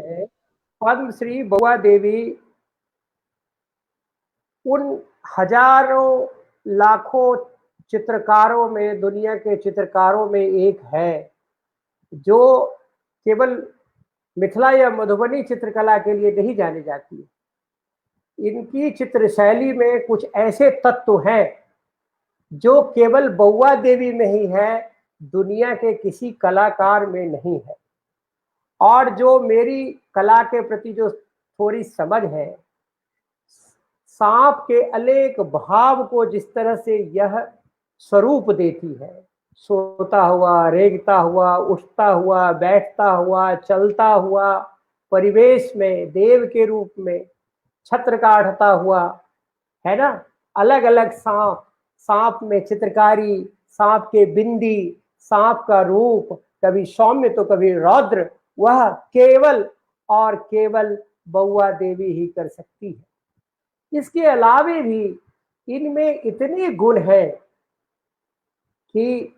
हैं, पद्मश्री बउआ देवी उन हजारों लाखों चित्रकारों में, दुनिया के चित्रकारों में एक है जो केवल मिथिला या मधुबनी चित्रकला के लिए नहीं जानी जाती है। इनकी चित्र शैली में कुछ ऐसे तत्व हैं जो केवल बउआ देवी में ही है, दुनिया के किसी कलाकार में नहीं है। और जो मेरी कला के प्रति जो थोड़ी समझ है, सांप के अनेक भाव को जिस तरह से यह स्वरूप देती है, सोता हुआ, रेंगता हुआ, उठता हुआ, बैठता हुआ, चलता हुआ, परिवेश में देव के रूप में छत्र काटता हुआ, है ना, अलग अलग सांप, सांप में चित्रकारी, सांप के बिंदी, सांप का रूप, कभी सौम्य तो कभी रौद्र, वह केवल और केवल बउआ देवी ही कर सकती है। इसके अलावे भी इनमें इतने गुण हैं कि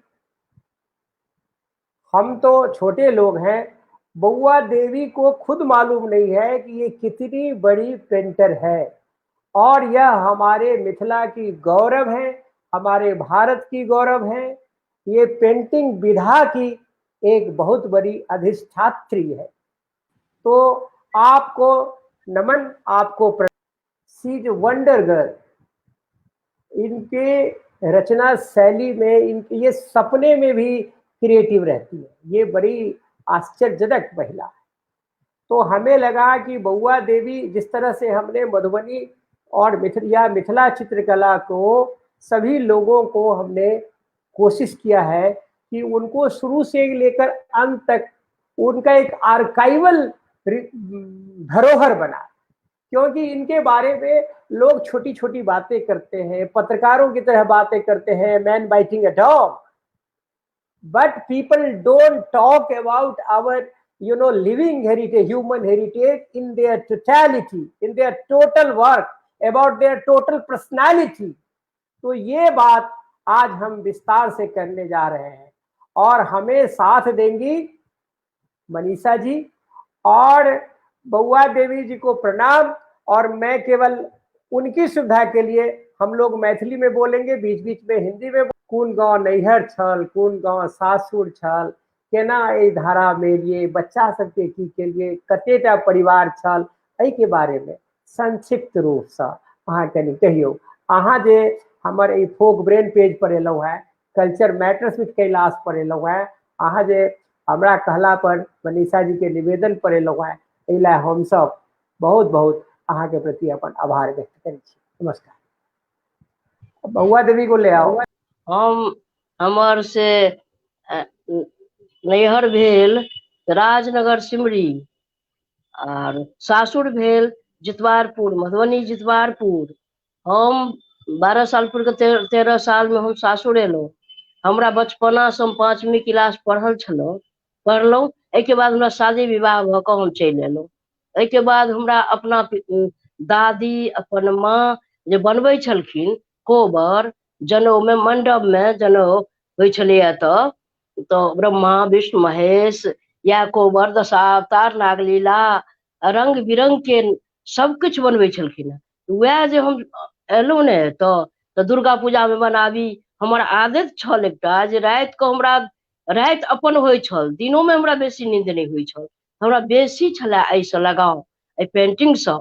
हम तो छोटे लोग हैं, बउआ देवी को खुद मालूम नहीं है कि ये कितनी बड़ी पेंटर है। और यह हमारे मिथिला की गौरव है, हमारे भारत की गौरव है। ये पेंटिंग विधा की एक बहुत बड़ी अधिष्ठात्री है। तो आपको नमन, आपको शी इज वंडर गर्ल। इनके रचना शैली में, इनके ये सपने में भी क्रिएटिव रहती है। ये बड़ी आश्चर्यजनक महिला है। तो हमें लगा कि बउआ देवी, जिस तरह से हमने मधुबनी और मिथिला चित्रकला को सभी लोगों को हमने कोशिश किया है कि उनको शुरू से लेकर अंत तक उनका एक आर्काइवल धरोहर बना, क्योंकि इनके बारे में लोग छोटी छोटी बातें करते हैं, पत्रकारों की तरह बातें करते हैं, man biting a dog, but people don't talk about our living heritage, human heritage in their totality, in their total work, about their total personality। तो ये बात आज हम विस्तार से करने जा रहे हैं और हमें साथ देंगी मनीषा जी। और बउआ देवी जी को प्रणाम। और मैं केवल उनकी सुविधा के लिए हम लोग मैथिली में बोलेंगे, बीच बीच में हिंदी में। कौन गाँव नैहर छल, कौन गाँव सासुर छल, केना ए धारा मेलिए, बच्चा सबके की के लिए, कतेटा परिवार छल, एहि के बारे में संक्षिप्त रूप से अहाँ कनी कहियो। अहाँ जे हमर ए फोक ब्रेन पेज पर एलौ है, कल्चर मैटर्स विथ कैलाश पर एलौ है, अहाँ जे हमरा कहला पर मनीषा जी के निवेदन पर एलौ है, एहि ला हम सब बहुत बहुत अहाँ के प्रति अपन आभार व्यक्त करै छी। नमस्कार। बउआ देवी को ले आओ। हम हमर से नैहर भेल राजनगर सिमरी और सासुर भेल जितवारपुर, मधुबनी जितवारपुर। हम 12 साल पूर के 13 साल में हम सासुर एलहुँ। हमरा बचपना से हम 5वीं क्लास पढ़लहुँ। एहिके बाद हमरा शादी विवाह भऽ कऽ हम चलि एलहुँ। एहिके बाद हमरा अपना दादी, अपन माँ जे बनबै छलखिन कोबर, जनउ में, मंडप में जनउ होइ छलैया तऽ ब्रह्मा विष्णु महेश या कोबर, दशावतार, नागलीला, रंग बिरंग के सब कुछ बनबै छलखिन। वएह जे हम एलहुँ ने तऽ दुर्गा पूजा में बनाबी। हमर आदत छल एकटा जे राति कऽ हमरा राति अपन होइ छल, दिनों में हमरा बेसी नींद नहीं होइ छल। हमरा बेसी छलै एहिसँ लगाव, एहि पेंटिंग से।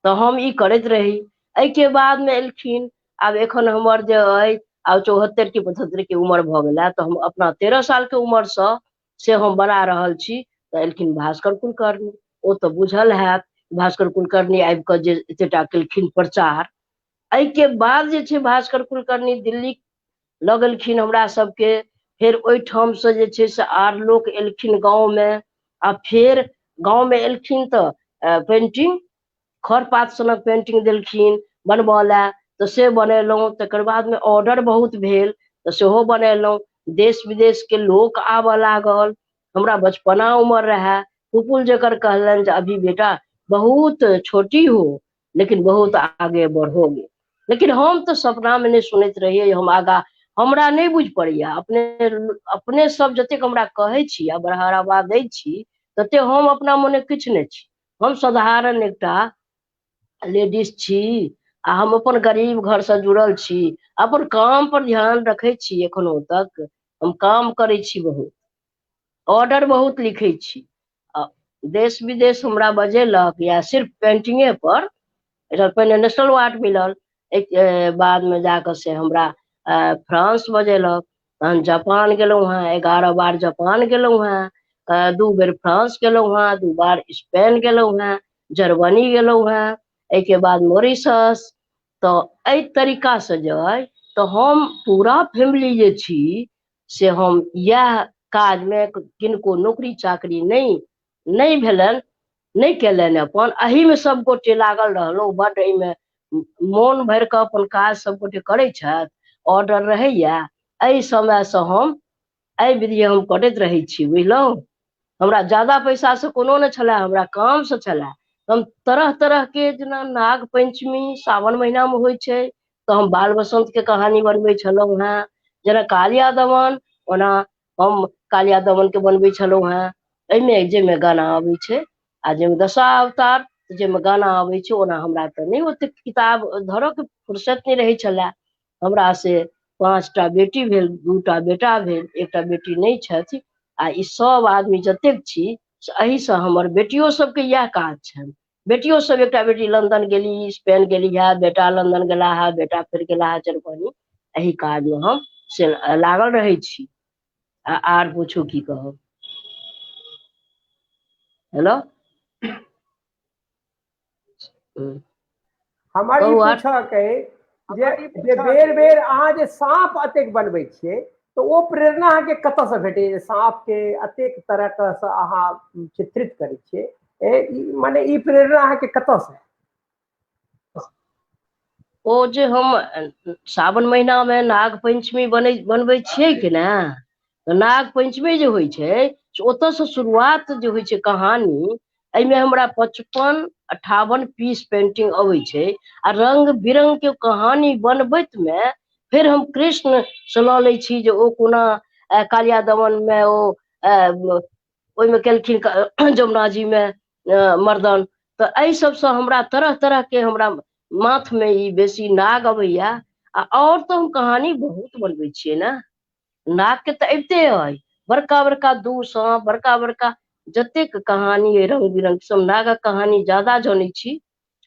तऽ हम ई करैत रही। एहिके बाद में एलखिन, आब एखन हमर जे अइ आब 74 की 75 की उम्र भऽ गेला, तऽ हम अपना 13 साल के उम्र से हम बना रहल छी। तऽ एलखिन भास्कर कुलकर्णी, ओ तऽ बुझल हैत, भास्कर कुलकर्णी आबि कऽ जे एतेटा केलखिन प्रचार। एहिके बाद जे छै भास्कर कुलकर्णी दिल्ली लऽ गेलखिन हमरा सबके। फेर ओहिठाम से जे छै से आर लोक एलखिन गाँव में, आ फेर गाँव में एलखिन तऽ पेंटिंग खरपात सनक पेंटिंग देलखिन बनबऽ लए, तऽ से बनेलहुँ। तकर बाद में ऑर्डर बहुत भेल तऽ सेहो बनेलहुँ। देश विदेश के लोक आबऽ लागल। हमरा बचपना उम्र रहे, पुपुल जकर कहलन जे अभी बेटा बहुत छोटी हो लेकिन बहुत आगे बढ़ोगे। लेकिन हम तो सपना में नहीं सुनैत रहिए हम आगा, हमरा नहीं बुझ पड़ैया। अपने सब जतेक हमरा कहै छी आ बढ़ावा दै छी तते हम अपना मने किछु नहि छी। हम साधारण एकटा लेडीज छी आ हम अपन गरीब घर से जुड़ल छी, अपन काम पर ध्यान रखे छी। एखनो तक हम काम करै छी, बहुत ऑर्डर बहुत लिखे छी। देश विदेश हमरा बजेलक, या सिर्फ पेंटिंगे पर। पहिने नेशनल अवार्ड मिलल, एक बाद में जाकर से हमरा फ्रांस बजेलक, तहन जापान गेलहुँ हेँ, 11 बार जापान गेलहुँ हेँ, 2 बेर फ्रांस गेलहुँ हेँ, 2 बार स्पेन गेलहुँ हेँ, जर्मनी गेलहुँ हेँ, एहिके बाद मॉरिशस। तो एहि तरीका से जे अइ, तो हम पूरा फैमिली जे छी से हम इएह काज में किनको नौकरी चाकरी नहीं भेलनि, नहीं केलनि, अपन एही में सब गोटे लागल रहलहुँ। बड एहिमे मोन भरि कऽ अपन काज सब गोटे करै छथि, ऑर्डर रहैया। एहि समय से हम एहि विधि हम करैत रहै छी, बुझलहुँ। हमरा ज्यादा पैसा से कोनो नहि छलए, हमरा काम से छलए। हम तरह तरह के, जेना नाग पंचमी सावन महीना में होइ छै, तो हम बाल बसंत के कहानी बनबै छलहुँ हेँ। जेना कालिया दमन, ओना हम कालिया दमन के बनबै छलहुँ हेँ। एहिमे जाहिमे गाना अबै छै, आ जाहिमे दशावतार जाहिमे गाना अबै छै, ओना हमरा तऽ नहि ओतेक किताब धरऽ के फुर्सत नहि रहै छलए। हमरा से 5टा बेटी भेल, 2टा बेटा भेल, एकटा बेटी नहि छथि। आ ई सब आदमी जतेक छी से एहिसँ हमर बेटियो सबके इएह काज छनि। बेटियो सब, एकटा बेटी लंदन गेली, स्पेन गेली है, बेटा लंदन गेला है, बेटा फिर गेला है जर्मनी। एही काज में हम से लागल रहै छी। आर पूछू की कहब। हेलो। हमर ई कहू आर। पूछक अइ जे बेर बेर अहाँ जे साँप अतेक बनबै छियै, तो ओ प्रेरणा अहाँके कतयसँ भेटैए जे साँपके अतेक तरहके से अहाँ चित्रित करै छियै? मने ई प्रेरणा अहाँके कतयसँ? ओ जे हम सावन महीना में नाग पंचमी बनबै छियै कि ने, तो नाग पंचमी जे होइ छै, ओतयसँ शुरुआत जे होइ छै कहानी। एहिमे हमरा 55 58 पीस पेंटिंग अबै छै, आ रंग बिरंग के कहानी बनबैत में फिर हम कृष्ण से लऽ लै छी, जे ओ कोना कालिया दमन में ओ ओहिमे केलखिन जमुना जी में मर्दन। तऽ एहि सबसँ हमरा तरह तरह के हमरा माथ में ई बेसी नाग अबैया। और तो हम कहानी बहुत बनबै छियै ने। नाग के तऽ अबिते अइ, बड़का बड़का 2 साँप, बड़का बड़का जतेक कहानी अइ रंग बिरंग, सब नागक कहानी ज्यादा जनै छी।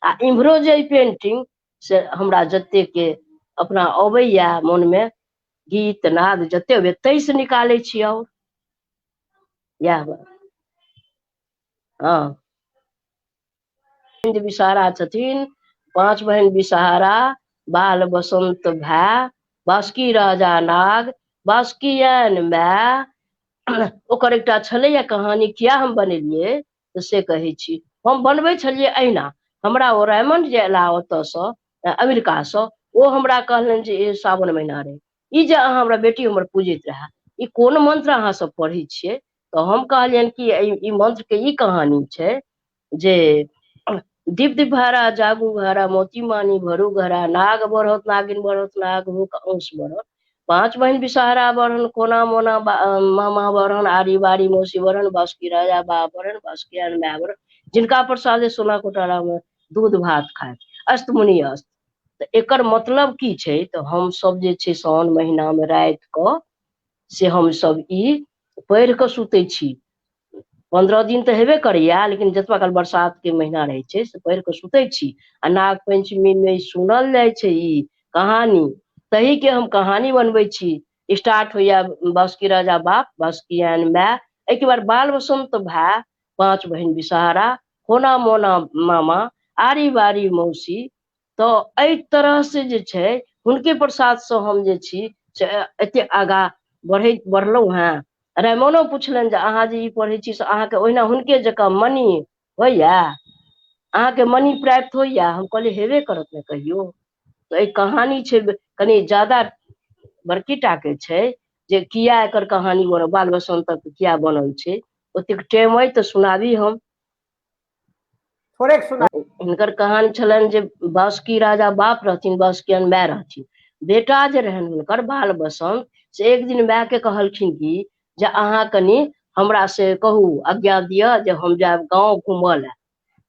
आ इम्हरो जे पेंटिंग से हमरा जतेक के अपना अबैया मन में, गीत नाद जते अबैया ताहिसँ निकालै छी। और इएह बात। हाँ, विषहारा छथिन, 5 बहिन विषहारा, बाल बसंत भाय, बासुकी राजा नाग, बासुकियन माय। ओकर एकटा छलैया कहानी, किया हम बनेलियै से कहै छी। हम बनबै छलियै अहिना। हमरा ओ रायमंड जे एला ओतयसँ, अमेरिकासँ, ओ हमरा कहलनि जे सावन महीना रहे, ई जे अहाँ हमरा बेटी हमर पूजैत रहे, ई कोन मंत्र अहाँ सब पढ़ै छियै? तऽ हम कहलियनि कि ई मंत्र के ई कहानी छै जे दीप दीप भारा जागू भारा, मोती मानी भरू घरा, नाग बढ़त नागिन बढ़त, नाग मुख अंश बढ़त, 5 बहिन विषहारा बढ़न, कोना मोना मामा बढ़न, आरी बारी मौसी बढ़न, बासुकी राजा बा बढ़न, बासुकियन माय बढ़न, जिनका प्रसादे सोना कोठारा में दूध भात खाय, अस्त मुनि अस्त। तऽ एकर मतलब की छै? तऽ हमसब जे छै सावन महीना में राति कऽ से हमसब ई पढ़ि कऽ सुतै छी। 15 दिन तऽ हेबे करैया, लेकिन जतबा काल बरसात के महीना रहै छै से पढ़ि कऽ सुतै छी। आ नाग पंचमी में सुनल जाइ छै ई कहानी, तही के हम कहानी बनबै छी। स्टार्ट होइया बासुकी राजा बाप, बासुकियन माय, एहिके बाद बाल बसंत भाय, 5 बहिन विषहारा, कोना मोना मामा, आरी बारी मौसी। तऽ एहि तरह से जे छै, हुनके प्रसाद से हम जे छी से एते आगाँ बढ़लहुँ हेँ। रायमनो पुछलनि जे अहाँ जे ई पढ़ै छी से अहाँके ओहिना हुनके जकाँ मनी होइया, अहाँके मनी प्राप्त होइया? हम कहलियै हेबे करत ने कहियो। तऽ एहि कहानी छै कनि ज्यादा बड़की टा के छै, जे किया एकर कहानी बनल, बाल बसंतक किया बनल छै। ओतेक टाइम अइ तऽ सुनाबी हम। थोड़े सुना। हिनकर कहानी छलनि जे बासुकी राजा बाप रहथिन, बासुकियन माय रहथिन। बेटा जे रहनि हुनकर बाल बसंत, से एक दिन माय के कहलखिन कि जे अहाँ कनि हमरा से कहू आज्ञा दिया जे हम जायब गाँव घूमऽ लए।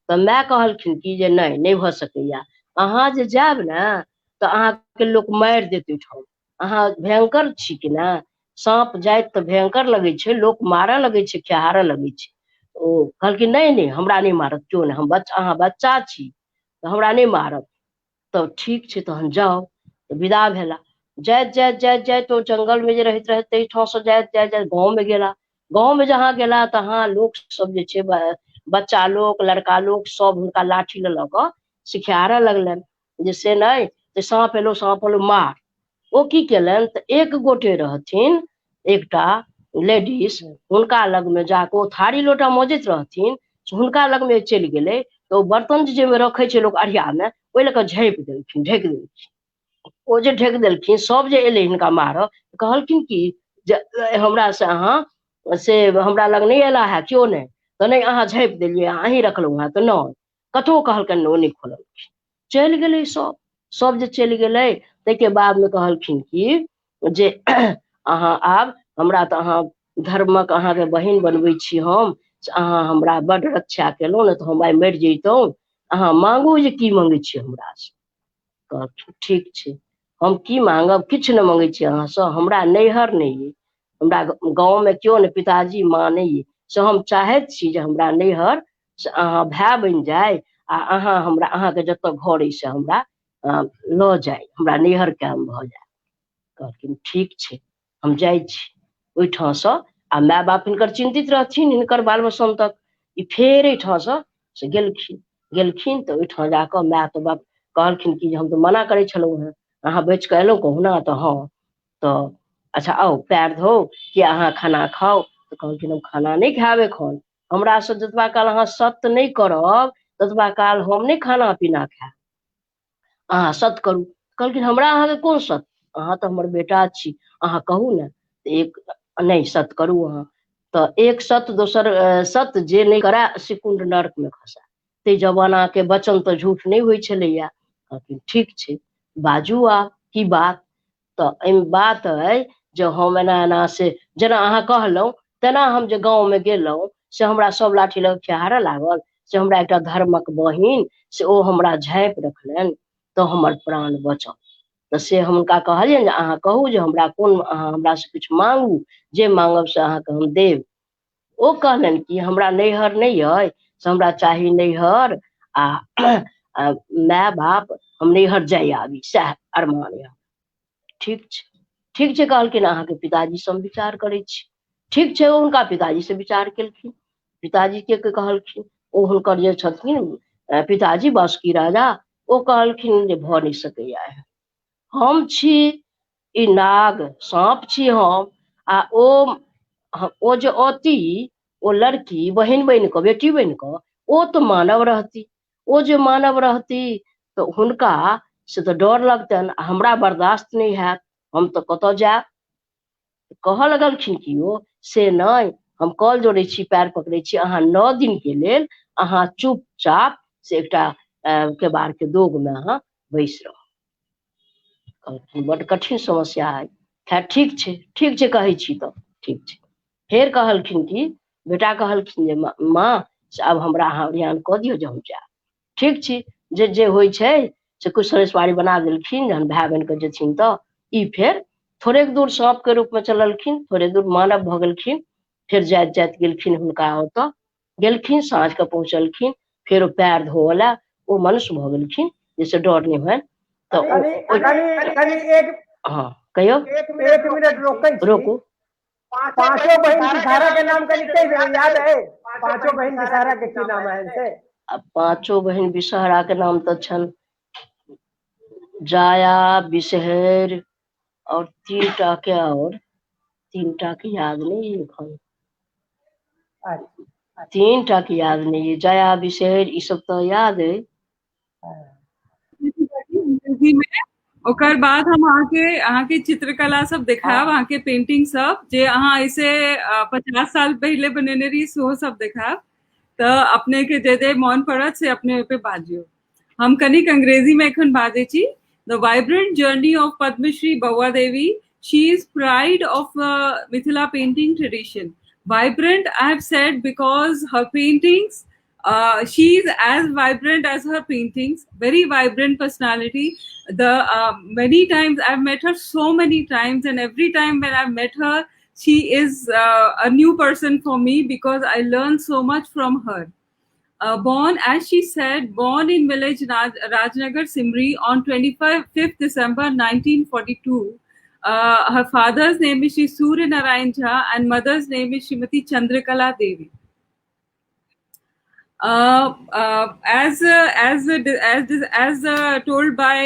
तो माय कहलखिन कि जे नहीं भ सकैया, अहाँ जे जायब ने तो अहाँके लोक मारि देत ओहिठाम, अहाँ भयंकर छी कि ने, साँप जाइत तो भयंकर लगे छै, लोक मारऽ लगे छै, खेहारऽ लगे छै। ओ कहलखिन नहीं हमरा नहीं मारत क्यों नहीं, हम अहाँ बच्चा छी तो हमरा नहीं मारत। तो ठीक छै तहन जाओ। तो विदा भेला, जाइत जाइत जाइत जाइत ओ जंगल में जे रहैत रहैत ताहि ठाम से जाइत जाइत जाइत गाँव में गेला। गाँव में जहाँ गेला तहाँ लोक सब जे छै, बच्चा लोक लड़का लोक सब हुनका लाठी लऽ कऽ सिखारऽ लगलनि जे से नहीं तो साँप एलो मार। ओ की केलनि तऽ एक गोटे रहथिन एकटा लेडीज, हुनका लग में जाके ओ थारी लोटा मौजैत रहथिन, हुनका लग में चलि गेलै। तो बर्तन जे रखे छै लोक अढ़िया में, ओहि लऽ कऽ झाँपि देलखिन, ढकि देलखिन। ओ जे ढकि देलखिन, सब जे एलै हिनका मारऽ कहलखिन कि जे हमरा से अहाँ से हमरा लग नहीं एला है क्यों नहीं, तो नहीं अहाँ झाँपि देलियै, अहीं रखलहुँ हैं तो नहीं, कतहु कहलकनि ओ नहीं खोललखिन। चलि गेलै सब जे चलि गेलै ताहिके बाद में कहलखिन कि जे अहाँ आब हमरा तऽ अहाँ धर्मक अहाँके बहिन बनबै छी हम, अहाँ हमरा बड्ड रक्षा केलहुँ, ने तऽ हम आइ मरि जैतहुँ, अहाँ मांगू जे की मंगै छी हमरा से। कहलखिन ठीक छै हम की मांगब, किछु नहि मंगै छी अहाँसँ, हमरा नैहर नहीं, हमरा गाँव में क्यों ने पिताजी माँ नहीं, से हम चाहैत छी जे हमरा नैहर से अहाँ भाय बनि जाय, आ अहाँ हमरा अहाँके जतऽ घर अइ से हमरा लऽ जाय, हमरा नैहर काम भऽ जाय। कहलखिन ठीक छै हम जाइ छी ओहिठाम से। आ माय बाप हिनकर चिंतित रहथिन हिनकर बाल बच्चन तक। ई फेर एहिठाम से गेलखिन तऽ ओहिठाम जाकऽ माय तो बाप कहलखिन कि हम तो मना करै छलहुँ हैं, अहाँ बचि कऽ एलहुँ कहुना, तऽ हाँ तो अच्छा आओ पैर धो कि अहाँ खाना खाओ। तो कहलखिन हम खाना नहीं खायब एखन, हमरा से जतबा काल अहाँ सत्य नहीं करब ततबा काल हम नहीं खाना पीना खायब, अहाँ सत्य करू। कहलखिन हमरा अहाँके कोन सत्य, अहाँ तो हमर बेटा छी, अहाँ कहू ने। एक नहीं सत्य करू अहाँ, तो एक सत्य दोसर सत्य जे नहीं करै से कुंड नरक में खसै। ते जमाना के वचन तो झूठ नहीं होइ छलैया। कहलखिन ठीक छै बाजू आब की बात। तो एहिमे बात अइ जे हम एना एना से जेना अहाँ कहलहुँ तेना हम जे गाँव में गेलहुँ से हमरा सब लाठी लऽ खेहारऽ लागल, से हमरा एकटा धर्मक बहिन से ओ हमरा झाँपि रखलनि तो हमर प्राण बचल। तो से हम हुनका कहलियनि जे अहाँ कहू जे हमरा कोन, अहाँ हमरा से किछु मांगू, जे मांगब से अहाँके हम देब। ओ कहलनि कि हमरा नैहर नहीं अइ, से हमरा चाही नैहर आ माय बाप, हम नैहर जाय आबी सएह अरमान यऽ। ठीक छै कहलखिन अहाँके पिताजी से हम विचार करै छी। ठीक छै ओ हुनका पिताजी से विचार केलखिन, पिताजी के कहलखिन, ओ हुनकर जे छथिन पिताजी बासुकी राजा, ओ कहलखिन जे भऽ नहीं सकैया, हम छी ई नाग साँप छी हम, आ ओ जे अति ओ लड़की बहन बनि कऽ बेटी बनि कऽ ओ तो मानव रहती, ओ जे मानव रहती तो हुनका से तो डर लगतनि, हमरा बर्दाश्त नहीं हैत, हम तो कतऽ जायब। कहऽ लगलखिन कि ओ से नहीं, हम कल जोड़ै छी पैर पकड़ै छी, अहाँ 9 दिन के लेल अहाँ चुपचाप से एकटा केबाड़ के दोग में अहाँ बैस रहू। कहलखिन बड्ड कठिन समस्या है, खैर ठीक छै कहै छी तऽ ठीक छै। फेर कहलखिन कि बेटा कहलखिन जे माँ से आब हमरा अहाँ ओरियान कऽ दियौ जे हम जायब। ठीक छी जे होइ छै से कुछ सरेसवारी बना देलखिन, जहन भाय बहिन के जेथिन तऽ ई फेर थोड़े दूर सांप के रूप में चललखिन, थोड़े दूर मानव भऽ गेलखिन, फेर जाइत जाइत गेलखिन हुनका ओतऽ गेलखिन, साँझ के पहुँचलखिन, फेर ओ पैर धोअ लए ओ मनुष्य भऽ गेलखिन जैसे डर नहीं हुए। तो एक हाँ कहियो एक मिनट रोकू। पांचों बहन की सारा के नाम कनी कह देबै, याद है पांचों बहन की सारा के की नाम है इनसे? पांचों बहन विषहरा के नाम तो छन जाया, बिषहर और 3टा के, और 3टा के याद नहीं है, 3टा के याद नहीं है, जाया बिषहर ई सब तो याद है। ओकर बाद हम अहाँके चित्रकला सब देखाब, अहाँके पेंटिंग सब जे अहाँ ऐसे 50 साल पहले बनेने रही सेहो सब देखाब, तऽ अपने के जे मन पड़त से अपने पे बाजियो। हम कनिक अंग्रेजी में एखन बाजै छी। The vibrant journey of Padma Shri Bauwa Devi, she is pride of Mithila painting tradition. Vibrant, I have said, because her paintings, she is as vibrant as her paintings. Very vibrant personality. The many times I've met her, so many times, and every time when I've met her, she is a new person for me because I learn so much from her. Born, as she said, born in village Rajnagar, Simri on 25th December 1942. Her father's name is Shri Surya Narayan Jha and mother's name is Srimati Chandrakala Devi. As told by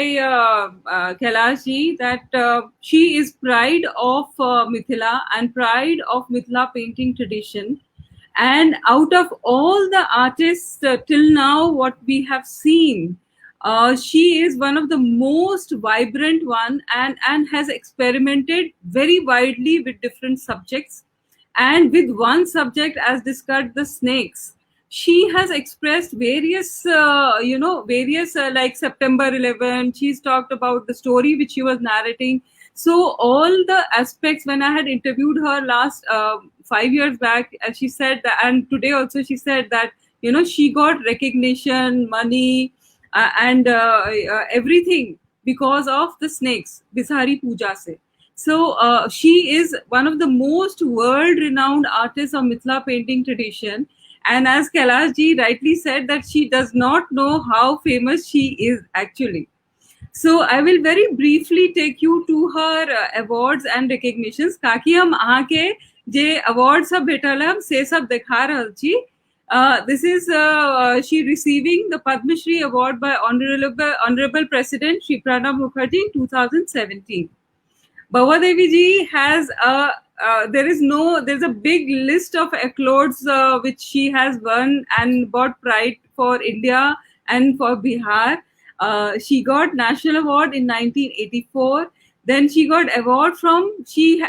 Kailash ji, that she is pride of Mithila and pride of Mithila painting tradition. And out of all the artists till now, what we have seen, she is one of the most vibrant one, and has experimented very widely with different subjects. And with one subject, as discussed, the snakes, she has expressed various various like September 11. She's talked about the story which she was narrating. So all the aspects, when I had interviewed her last 5 years back, and she said that, and today also she said that, she got recognition, money, and everything because of the snakes, Bisari Puja se. So she is one of the most world-renowned artists of Mithila painting tradition. And as Kailash ji rightly said, that she does not know how famous she is actually. So I will very briefly take you to her awards and recognitions. ताकि हम आहाँ के जे awards सब भेटल हम से सब देखा रहल छी. This is she receiving the Padma Shri Award by Honorable President Shri Pranab Mukherjee in 2017. Bhava Devi ji has there's a big list of accolades which she has won and brought pride for India and for Bihar. She got National Award in 1984. Then she got award from,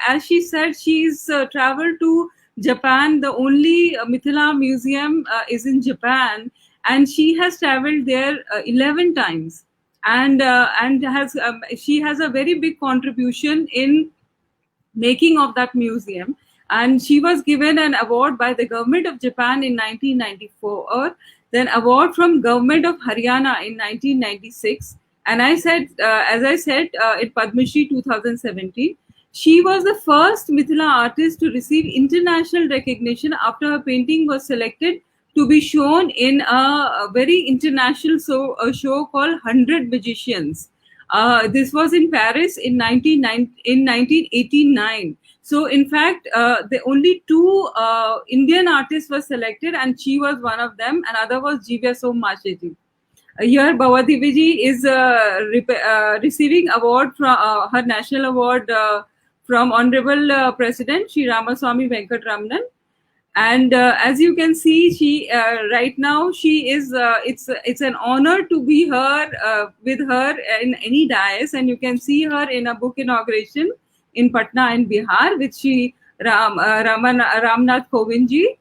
as she said, she's traveled to Japan. The only Mithila museum is in Japan, and she has traveled there 11 times. And she has a very big contribution in making of that museum. And she was given an award by the government of Japan in 1994, then award from government of Haryana in 1996. And as I said, in Padma Shri 2017, she was the first Mithila artist to receive international recognition after her painting was selected to be shown in a very international show called 100 Magicians. This was in Paris in 1989. So in fact, the only two Indian artists were selected, and she was one of them. Another was Jivya Sommasheji. Here, Bhava Devi ji is receiving award from her national award from Honorable President Shri Ramaswamy Venkatramanan. And as you can see, she right now she is. It's an honor to be with her in any dais, and you can see her in a book inauguration in Patna in Bihar with Shri Ramnath Kovind ji.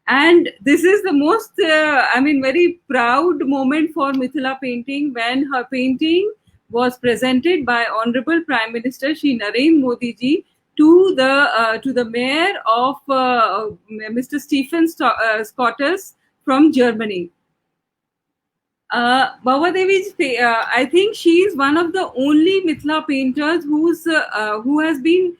And this is the most, very proud moment for Mithila painting when her painting was presented by Honorable Prime Minister Shri Narendra Modi ji to the mayor of Mr. Stephen Scotus from Germany. Bhava Devi, I think she is one of the only Mithila painters who has been.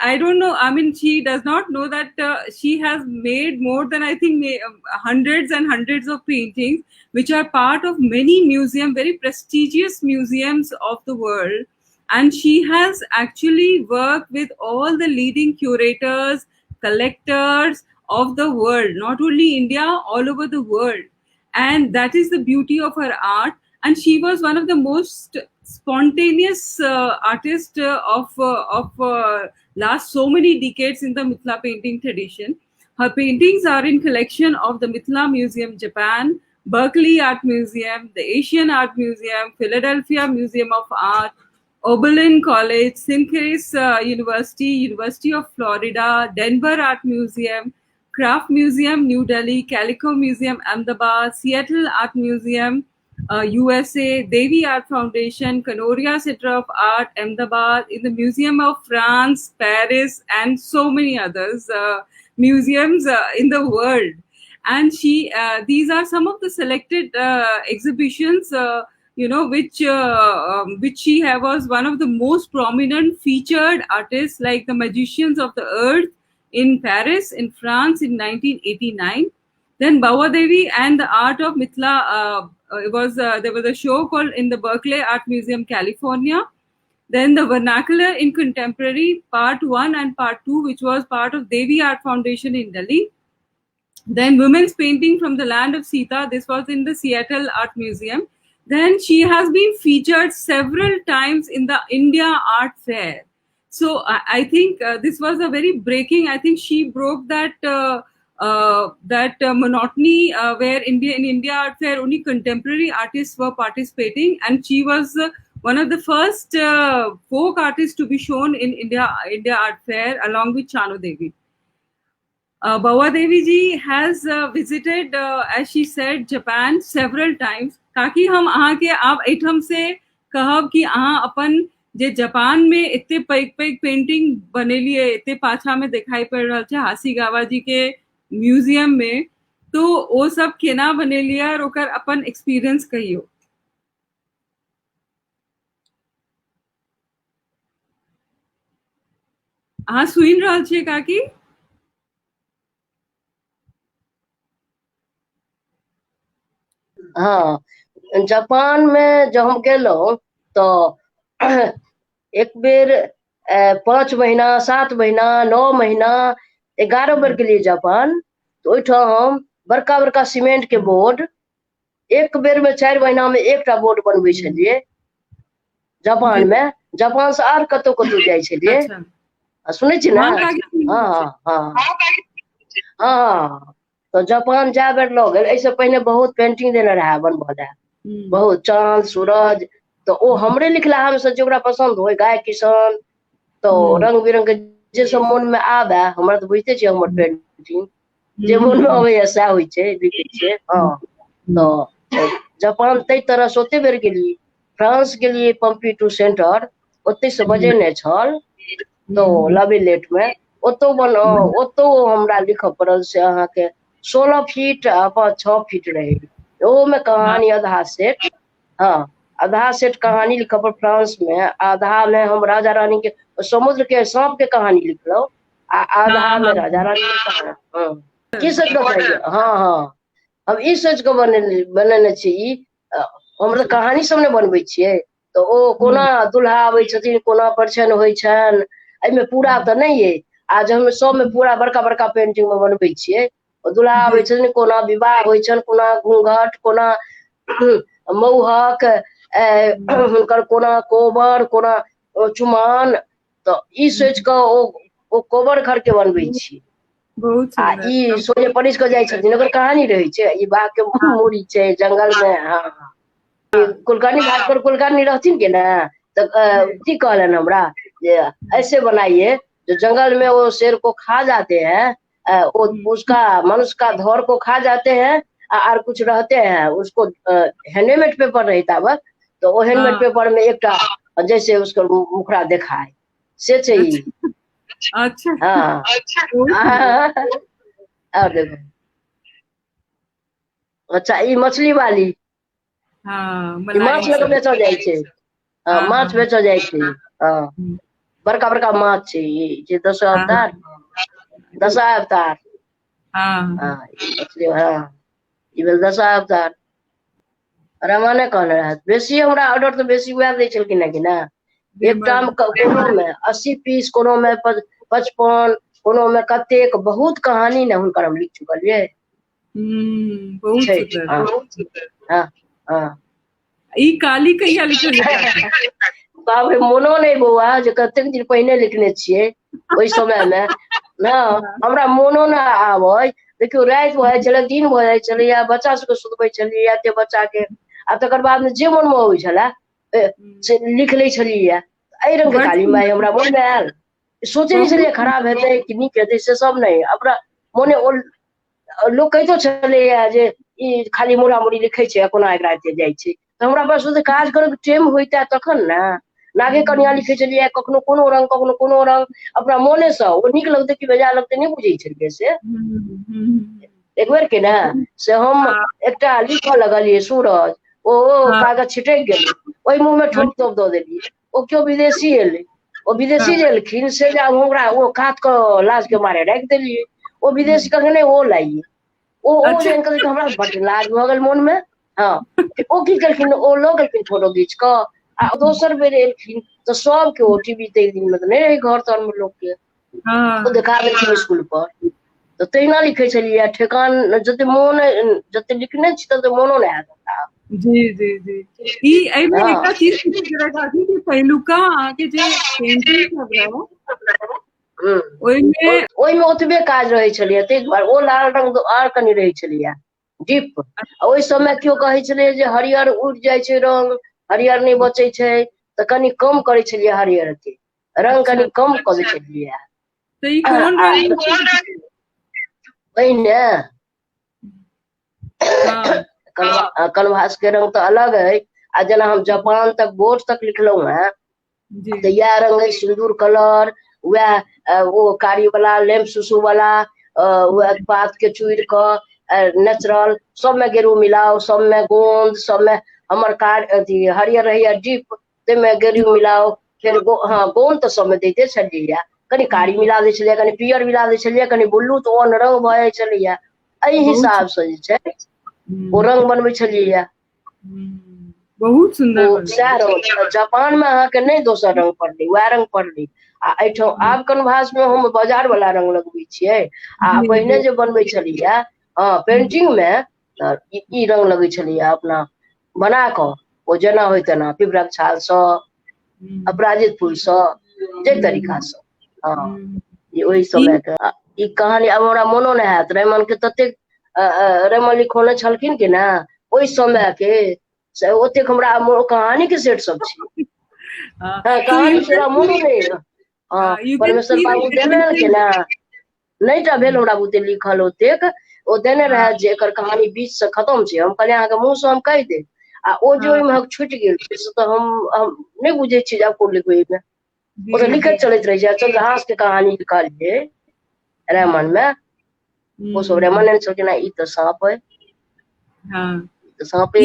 I don't know. I mean, she does not know that she has made more than, I think, hundreds and hundreds of paintings, which are part of many museums, very prestigious museums of the world. And she has actually worked with all the leading curators, collectors of the world, not only India, all over the world. And that is the beauty of her art. And she was one of the most spontaneous artists of last so many decades in the Mithila painting tradition. Her paintings are in collection of the Mithila Museum, Japan, Berkeley Art Museum, the Asian Art Museum, Philadelphia Museum of Art, Oberlin College, Synthesis University, University of Florida, Denver Art Museum, Craft Museum, New Delhi, Calico Museum, Ahmedabad, Seattle Art Museum, USA, Devi Art Foundation, Kanoria Center of Art, Ahmedabad, in the Museum of France, Paris, and so many others museums in the world. And these are some of the selected exhibitions, which she was one of the most prominent featured artists, like the Magicians of the Earth in Paris, in France, in 1989. Then Bhawa Devi and the Art of Mithila, there was a show called in the Berkeley Art Museum, California. Then the Vernacular in Contemporary, Part 1 and Part 2, which was part of Devi Art Foundation in Delhi. Then Women's Painting from the Land of Sita, this was in the Seattle Art Museum. Then she has been featured several times in the India Art Fair. So I think this was a very breaking, I think she broke that monotony where in India Art Fair only contemporary artists were participating, and she was one of the first folk artists to be shown in India Art Fair along with Chanu Devi. Bhawa Devi ji has visited, as she said, Japan several times. ताकि हम अहाँ के आप एठम से कहब कि अहाँ अपन जे जापान में इतने पैक पेंटिंग बनेलिए, इतने पाछा में दिखाई पड़ रहा है हासीगावा जी के म्यूजियम में, तो वो सब केना बनेलिए और ओकर अपन एक्सपीरियंस कहियो। अहाँ सुन रहल छियै काकी? हाँ, जापान में जब हम गेलहुँ तो एक बेर 5 महीना 7 महीना 9 महीना 11 बेर गेलिए जापान। तो ओहिठाम हम बड़का बड़का सीमेंट के बोर्ड एक बेर में 4 महीना में एकटा बोर्ड बनबै छलिए जापान में। जापान से आर कतौ कतौ जाइ छलिए। सुनै छी ना? हाँ हाँ हाँ। तो जापान जा बेर लग गेल। ऐसे पहले बहुत पेंटिंग देने रहा बनबऽ ला, बहुत चांद सूरज। तो वो हमरे लिखला हम से जोकरा पसंद होय, गाय किसान, तो रंग बिरंग के जे सब मन में आवे। हमरा तो बुझते छी हमर पेंटिंग जे मन में आवे ऐसा होय छै, लिखै छै। हां, तो जापान तै तरह से ओते बेर गेलिए। फ्रांस गेलिए पम्पिटू सेंटर, ओते से बजेने छल। तो लबेलेट में ओतो हमरा लिखऽ पड़ल से अहाँ के 16 फीट आ 6 फीट रहे। ओ में कहानी आधा सेट, हाँ आधा सेट कहानी लिखऽ पर फ्रांस में, आधा में हम राजा रानी के समुद्र के सांप के कहानी लिखलौ, आधा में राजा रानी के कहानी। की सोच के हाँ हाँ हम ई सोच के बनेने छी। हम कहानी सब ने बनबै छियै। तो ओ कोना दुल्हा आबै छथिन, कोना परिछन होइ छन, एमे पूरा तो नहीं है। आज हम सब में पूरा बड़का बड़का पेंटिंग में बनबै छियै। दुल्हा आबै छथिन, कोना विवाह होइ छन, कोना घूंघट, कोना मौहक, हुनकर कोना कोबर, कोना चुमान। तो ई सोच के ओ कोबर घर के बनबै छी। आ ई सोझे परिस के जाइ छथिन, ओकर कहानी रहै छै। ई बाघ के मूड़ी छै जंगल में। हाँ कुलकर्णी भास्कर कुलकर्णी रहथिन के ना, तो की कहलन हमरा जे ऐसे बनाइए जो जंगल में वो शेर को खा जाते हैं, वो उसका मनुष्य का धौर को खा जाते हैं, और कुछ रहते हैं उसको हैंडमेड पेपर रहता बस। तो वो हैंडमेड पेपर में एकटा जैसे उसका मुखड़ा दिखाए से चाहिए। अच्छा हाँ और देखो अच्छा ई मछली वाली माछ लग बेचल जाइ छै। माछ बेचल जाइ छै। बड़का बड़का माछ छै ई जे 10 अवतार। ई भेल 10 अवतार। रामाने कहने रहत। बेसी हमरा ऑर्डर तो बेसी वएह दै छलखिन है कि ना। एक टाइम कोनो में 80 पीस, कोनो में 55, कोनो में कतेक बहुत कहानी ने हुनकर हम लिख चुकलिए। बहुत सुंदर। हाँ हाँ ई काली कहिया लिखल बाप रे मोनो नहीं बौआ जे कतेक दिन पहले लिखने छियै ओइ समय में ना। हमरा मोनो ना आबै। देखियो रात भ जाय छलै, दिन भ जाय छलै, या बच्चा सबके सुतबै छलियै या ते बच्चा के, आ तकर बाद में जे मन में अबै छलै से लिख लै छलियै। एहि रंग के काली माई हमरा मन में आयल। सोचे नहीं छलियै खराब हेतै कि नीक हेतै से सब नहीं। अपना मोने लोग कहितो छलैया जे ई खाली मोड़ा मोड़ी लिखे छै कोना एकरा एते जाइ छै तऽ हमरा पास ओते काज करऽ के टाइम होइता तखन ने नागे कन्या लिखे छलियै कखनो कोनो रंग कखनो कोनो रंग अपना मोने से ओ नीक लगतै कि बेजा लगतै नहि बुझै छलियै से एक बेर के ने से हम एकटा लिखऽ लगलियै सूरज ओ कागज छिटक गेलै ओहि मुंह में ठोक तोप दऽ देलियै ओ केओ विदेशी एलै ओ विदेशी जे एलखिन से जे हमरा ओ काट कऽ लाज के मारे राखि देलियै ओ विदेशी कहलकै नहि ओ लाइए ओ जानि कऽ हमरा बड्ड लाज भऽ गेल मोन में हाँ ओ की केलखिन ओ लऽ गेलखिन फोटो खींच कऽ आ दोसर बेर एलखिन तऽ सबके ओटीपी ताहि दिन में तऽ नहि रहै घर तर में लोक के ओ देखा देलखिन स्कूल पर तऽ तहिना लिखै छलियै ठेकान जते मोन जते लिखने छी तते मोनो नहि हैत जी जी जी ई एहिमे एकटा चीज कि पहिलुका अहाँके जे पेंटिंग सब रहै ओहिमे ओतबे काज रहै छलैया ताहि दुआरे ओ लाल रंग आर कनि रहै छलैया डीप ओहि समय केओ कहै छलै जे हरियर उड़ि जाइ छै रंग हरियर नहि बचै छै तऽ कनि कम करै छलियै हरियर के रंग कनि कम कऽ दै छलियै तऽ ई कोन रंग पहिने हाँ कनवास के रंग तऽ अलग है आ जेना हम जापान तक बोर्ड तक लिखलहुँ हैं तऽ इएह रंग है सिंदूर कलर वएह ओ कारी वाला लेम्प सुसु वाला वएह पात के चूड़ कऽ नेचुरल सबमे गेरू मिलाउ सबमे गोंद सबमे हमर कार अथी हरियर रहैया डीप ताहिमे गेरू मिलाउ फेर हाँ गोंद तऽ सबमे दैते छलियै कनि कारी मिला दै छलियै कनि पियर मिला दै छलियै कनि बुल्लू तऽ ओन रंग भऽ जाइ छलैया एहि हिसाब से जे छै ओ रंग बनबै छलियै बहुत सुंदर जापान में अहाँके नहीं दोसर रंग पड़लै वएह रंग पड़लै आ एहिठाम आब कनभास में हम बाजार वाला रंग लगबै छियै आ पहिने जे बनबै छलियै हाँ पेंटिंग में ई रंग लगै छलियै अपना बना कऽ ओ जेना होय तेना पिपरक छाल सँ अपराजित फूल सँ जे तरीका सँ हाँ ओहि समय के ई कहानी अब हमरा मोनो नहि हैत रैमन के ततेक रैमन लिखौने छलखिन कि ने ओहि समय के से ओतेक हमरा कहानी के सेट सब छै कहानी पूरा मोनो नहि हाँ परमेश्वर बाबू देने के ने नहीं टा भेल हमरा बुते लिखल ओतेक ओ देने रहे जे एकर कहानी बीच से खत्म छै हम कहलियै अहाँके मुँह से हम कहि देब आ ओ जे ओहिमे छुटि गेल से तऽ हम नहीं बुझै छियै जे आब कोन लिखबै एहिमे ओ तऽ लिखैत चलैत रहे छै चंद्रहास के कहानी लिखलियै रैमन में ओ सब रैमन ने छलखिन ई तऽ सांप है सांपे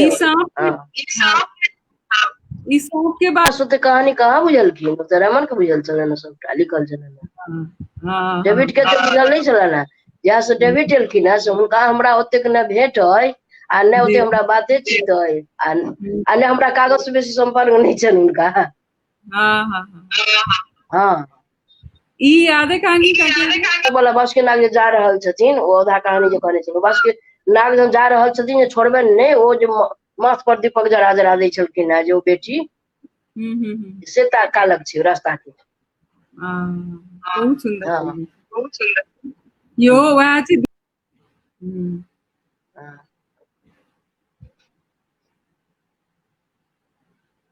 ई सांप के बाद सुते कहानी कहाँ बुझलखिन तऽ रैमन के बुझल छलनि सबटा लिखल छलनि डेविड के तऽ बुझल नहीं छलनि जहिया से डेविड एलखिन है से हुनका हमरा ओतेक ने भेंट अइ आ ने ओते हमरा बातचीत अइ आ ने हमरा कागज से बेसी संपर्क नहीं छनि हुनका हाँ ई यादे कहानी बोला बासुकी नाग जे जा रहल छथिन ओ आधा कहानी जे कहने छथिन बासुकी नाग जब जा रहल छथिन जे छोड़बे नहीं ओ जे माथ पर दीपक जरा जरा दै छलखिन है जे ओ बेटी से कालक छै रास्ता के बहुत सुंदर यो वएह छै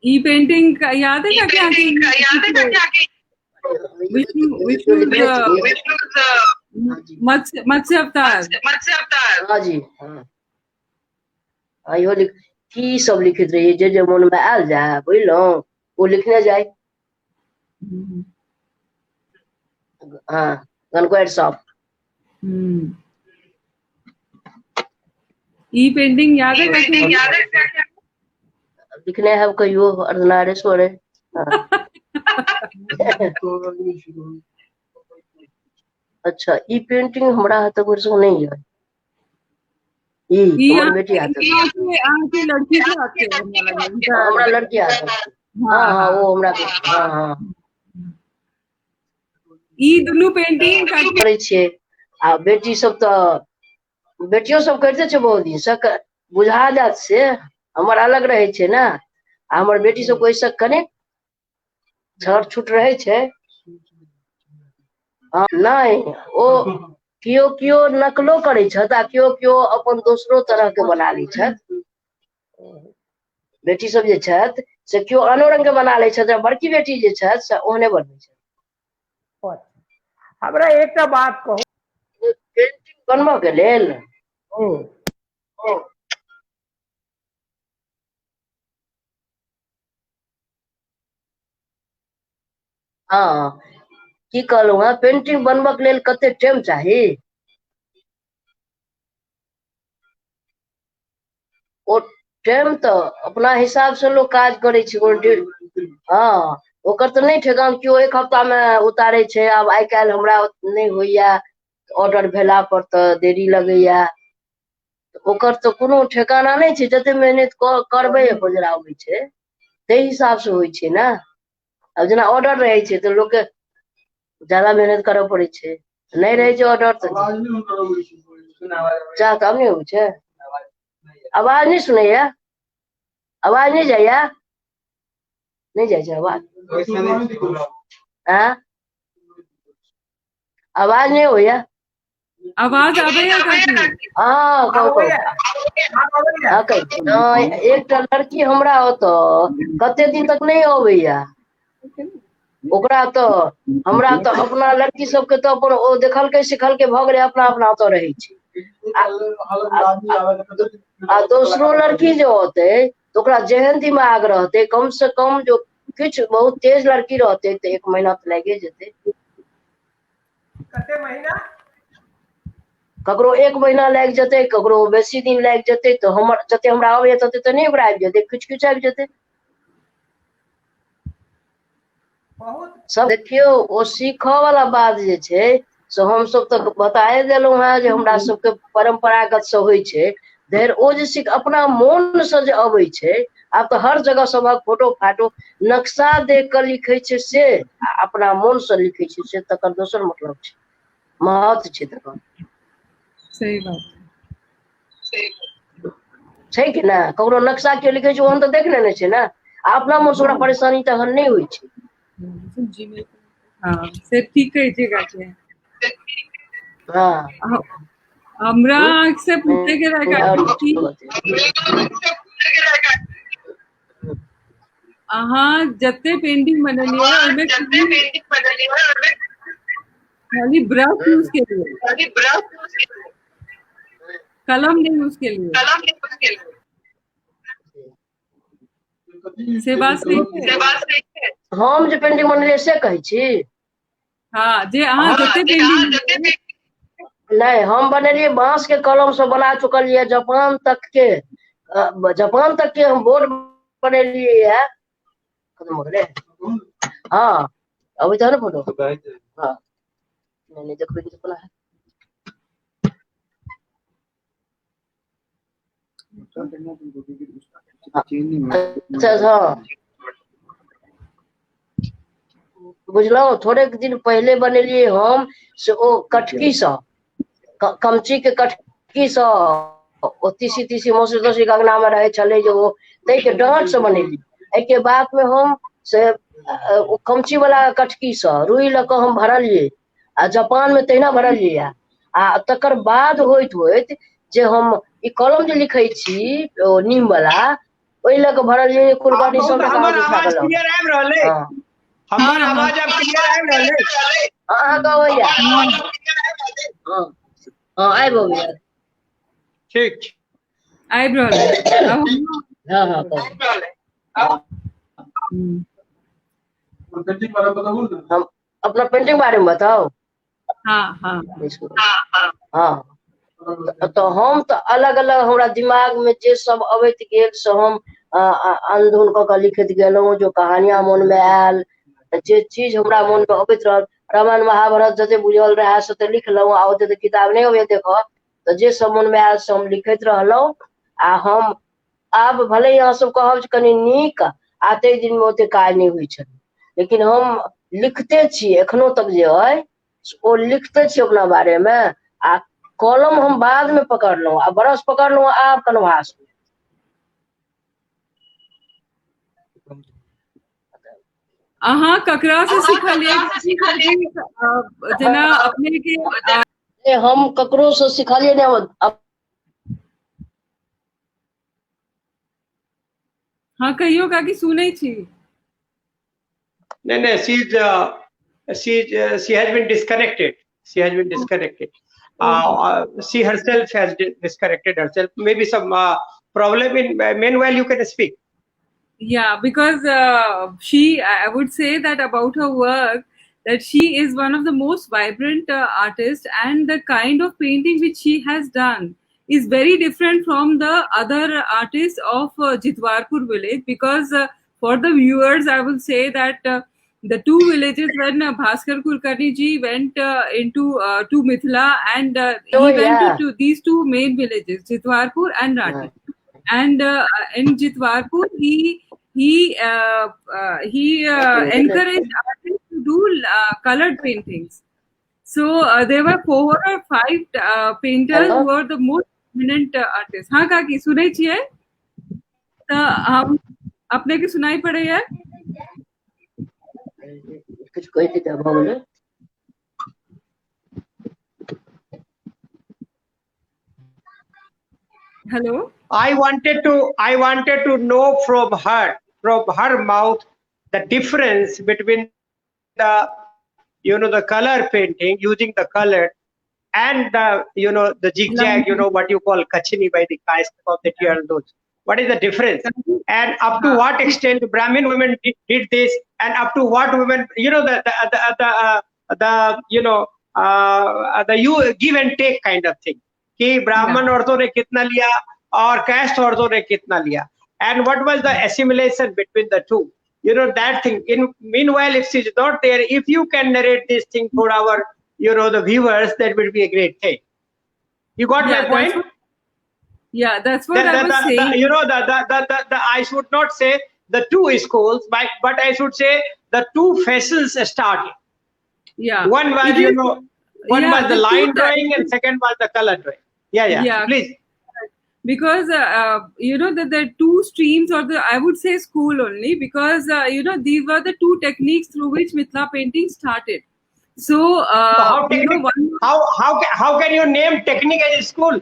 ई पेंटिंग याद है क्या मत्स्य अवतार हाँ जी हाँ इहो की सब लिखित रहिए जे मन में आयल जाए बुझलहुँ वो लिखने जाए हाँ गनक्वायर साहब ई पेंटिंग याद है लिखने हैं कहियो अर्धनारेश्वर है अच्छा ई पेंटिंग हमरा हाथ वर्ष नहीं है ई हमर बेटी हाथ की लड़की के हाथ हमरा लड़की हाथ हाँ हाँ वो हमरा हाँ हाँ ई दुनू पेंटिंग करै छियै आ बेटी सब तऽ बेटियो सब करते छै बहुत दिन से बुझा जात से हमर अलग रहे छै ना आ हमर बेटी सब ओहिसँ कने छट छूट रहे छै नहीं ओ कियो कियो नकलो करै छथि आ कियो कियो अपन दोसरो तरह के बना लै छथि बेटी सब जे छथि से कियो आनो रंग के बना लै छथि बड़की बेटी जे छथि से ओहने बनबै छथि हमरा एकटा बात कहू पेंटिंग बनबऽ के लेल हाँ की कहलहुँ हैं, पेंटिंग बनबक लेल कते टाइम चाही? ओ टाइम तो अपना हिसाब से लोग काज करे छै। हाँ ओकर तो नहीं ठेकान, क्यों एक हफ्ता में उतारे छै। आब आइ काल्हि हमरा नहीं होइया, ऑर्डर भेला पर तो देरी लगैया, ओकर तो कोनो ठेकाना नहीं छै। जते मेहनत करबै बजरा अबै छै ताहि हिसाब से होइ छै ना। अब जेना ऑर्डर रहे छै तो लोग के ज्यादा मेहनत करऽ पड़े छै, नहीं रहे छै ऑर्डर तो जा तब नहीं होइ छै। आवाज नहीं सुनैया, आवाज नहीं जाइया, नहीं जाइ छै आवाज। हाँ आवाज नहीं होइया। आवाज आबैया काकी? हाँ कहू एकटा लड़की हमरा ओतऽ कते दिन तक नहीं अबैया। ओकरा तो हमरा तो अपना लड़की सबके तो अपन ओ देखलकै सिखलकै भऽ गेलै, अपना अपना ओतऽ रहै छै। आ दोसरो लड़की जो होते तो ओकरा जेहन दिमाग रहते, कम से कम जो कुछ बहुत तेज लड़की रहते तो 1 महीना तो लगे जेते। कते महीना? ककरो 1 महीना लागि जेतै, ककरो बेसी दिन लागि जेतै। तो हमर जते हमरा आबैया तते तो नहीं ओकरा आबि जेतै, कुछ कुछ आबि जेतै। सब देखियो ओ सीखऽ वाला बात जे छै से हम सब तो बताए देलहुं हैं जे हमरा सबके परंपरागत से होइ छै। धैर ओ जे सीख अपना मोन से जे अबै छै। आब तो हर जगह सबक फोटो फाटो नक्शा देख के लिखे छै से, आ अपना मोन से लिखे छै से तकर दोसर मतलब छै, महत्व छै तकर। सही बात छै कि ना? ककरो नक्शा के लिखे छै ओहन तो देख लेने छै ना, आ अपना मन से ओकरा परेशानी तहन नहीं होइ छै। हाँ से ठीक कहै छै काकी। हाँ हमरा से पूछे के रहे काकी, अहाँ जते पेंटिंग बनेलिए ओमे खाली ब्रश यूज के लिए, कलम नहीं यूज के लिए, से बात सही है? हम जे पेंटिंग बनेलिए से कहै छी? हाँ जे अहाँ जते पेंटिंग नहीं, हम बनेलिए बांस के कलम से बना चुकल ये जापान तक के, हम बोर्ड बनेलिए है। खत्म हो गए। हाँ अभी तो है ना फोटो। हाँ नहीं देखो कितना है। अच्छा हाँ बुझलो, थोड़े दिन पहले बनेलिए हम से ओ कटकी से, कमची के कटकी से ओ तीसी तीसी मौसी तोसी के अंगना में रहे छले जो तै के डांट से बनेलिए। एके बाद में हम से ओ कमची वाला कटकी से रुई ल के हम भरलिए, आ जापान में तहिना भरलिए। आ तकर बाद होइत होइत जे हम ई कलम जे लिखै छी ओ नीम वाला, ओइ ल के भरलिए कुर्बानी सब हमर आवाज क्लियर आबि रहल है? हमर आवाज अब क्लियर आबि रहल है? हां गवैया हां हां आबि गवैया ठीक आबि रहल है। हां हां पेंटिंग बारे में बताओ ना। हम अपना पेंटिंग बारे में बताओ। हाँ हाँ हाँ तो हम तो अलग अलग हमरा दिमाग में जे सब अबैत गेल से हम अंधुन क के लिखैत गेलहुं। जो कहानियां मन में आयल, जे चीज हमरा मन में अबैत रहल, रामायण महाभारत जते बुझल रहे से तो लिखलहुं। आ ओते किताब नहीं अबैया देखो, तो जे सब मन में आयल से हम लिखैत रहलहुं। आ हम आब भले यहाँ सब कहब कनी नीक, आ तै दिन में ओते काज नहीं होइ छल, लेकिन हम लिखते छी एखनो तक जे है ओ लिखते छी अपना बारे में। आ कलम हम बाद में पकड़लहुं, आ ब्रश पकड़लहुं आब कनवास में। अहाँ ककरा से सिखलिए? जेना अपने के हम ककरो से सिखलिए नहीं। हाँ कहियो काकी सुनै छी। नहीं she has been disconnected. She herself has disconnected herself. Maybe some problem in meanwhile you can speak. Yeah, because I would say that about her work, that she is one of the most vibrant artists, and the kind of painting which she has done is very different from the other artists of Jitwarpur village. Because for the viewers, I will say that the two villages when Bhaskar Kulkarni ji went to Mithila, and Oh, he went yeah. to these two main villages, Jitwarpur and Rati. And in Jitwarpur, he encouraged artists to do colored paintings. So there were 4 or 5 painters Hello? who are the most prominent artists. हाँ काकी सुनाई छिए? तो हम अपने के सुनाई पड़े यार? कुछ कोई थी तब बोले Hello? I wanted to know from her mouth, the difference between the the color painting using the color and the zigzag, what you call kachini by the caste of the tier those. What is the difference? And up to what extent Brahmin women did this, and up to what women, the you give and take kind of thing. कि ब्राह्मण औरतों ने कितना लिया और caste औरतों ने कितना लिया, and what was the assimilation between the two, that thing. Meanwhile, if she's not there, if you can narrate this thing for our the viewers, that would be a great thing. You got my point? That's what I was saying. I should not say the two schools, but I should say the two fashions started. Yeah, one was one was the line drawing and second was the color drawing. Yeah, please. Because the two streams, or I would say school only, because these were the two techniques through which Mithila painting started. So how can you name technique as a school?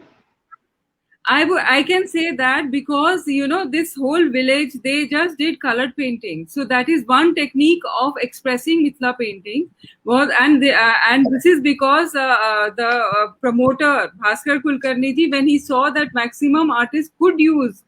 I can say that because this whole village, they just did colored painting. So that is one technique of expressing Mithila painting. And this is because the promoter Bhaskar Kulkarni ji, when he saw that maximum artists could use,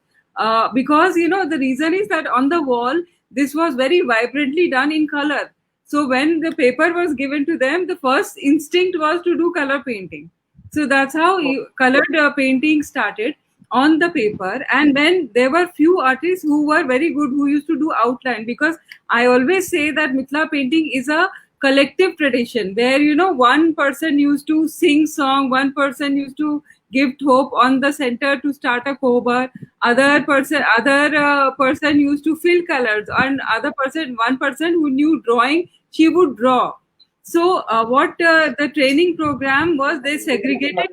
because the reason is that on the wall this was very vibrantly done in color. So when the paper was given to them, the first instinct was to do color painting. So that's how colored painting started on the paper. And then there were few artists who were very good, who used to do outline, because I always say that Mithila painting is a collective tradition where one person used to sing song, one person used to give hope on the center to start a kobar, other person used to fill colors, and one person who knew drawing, she would draw. So what the training program was, they segregated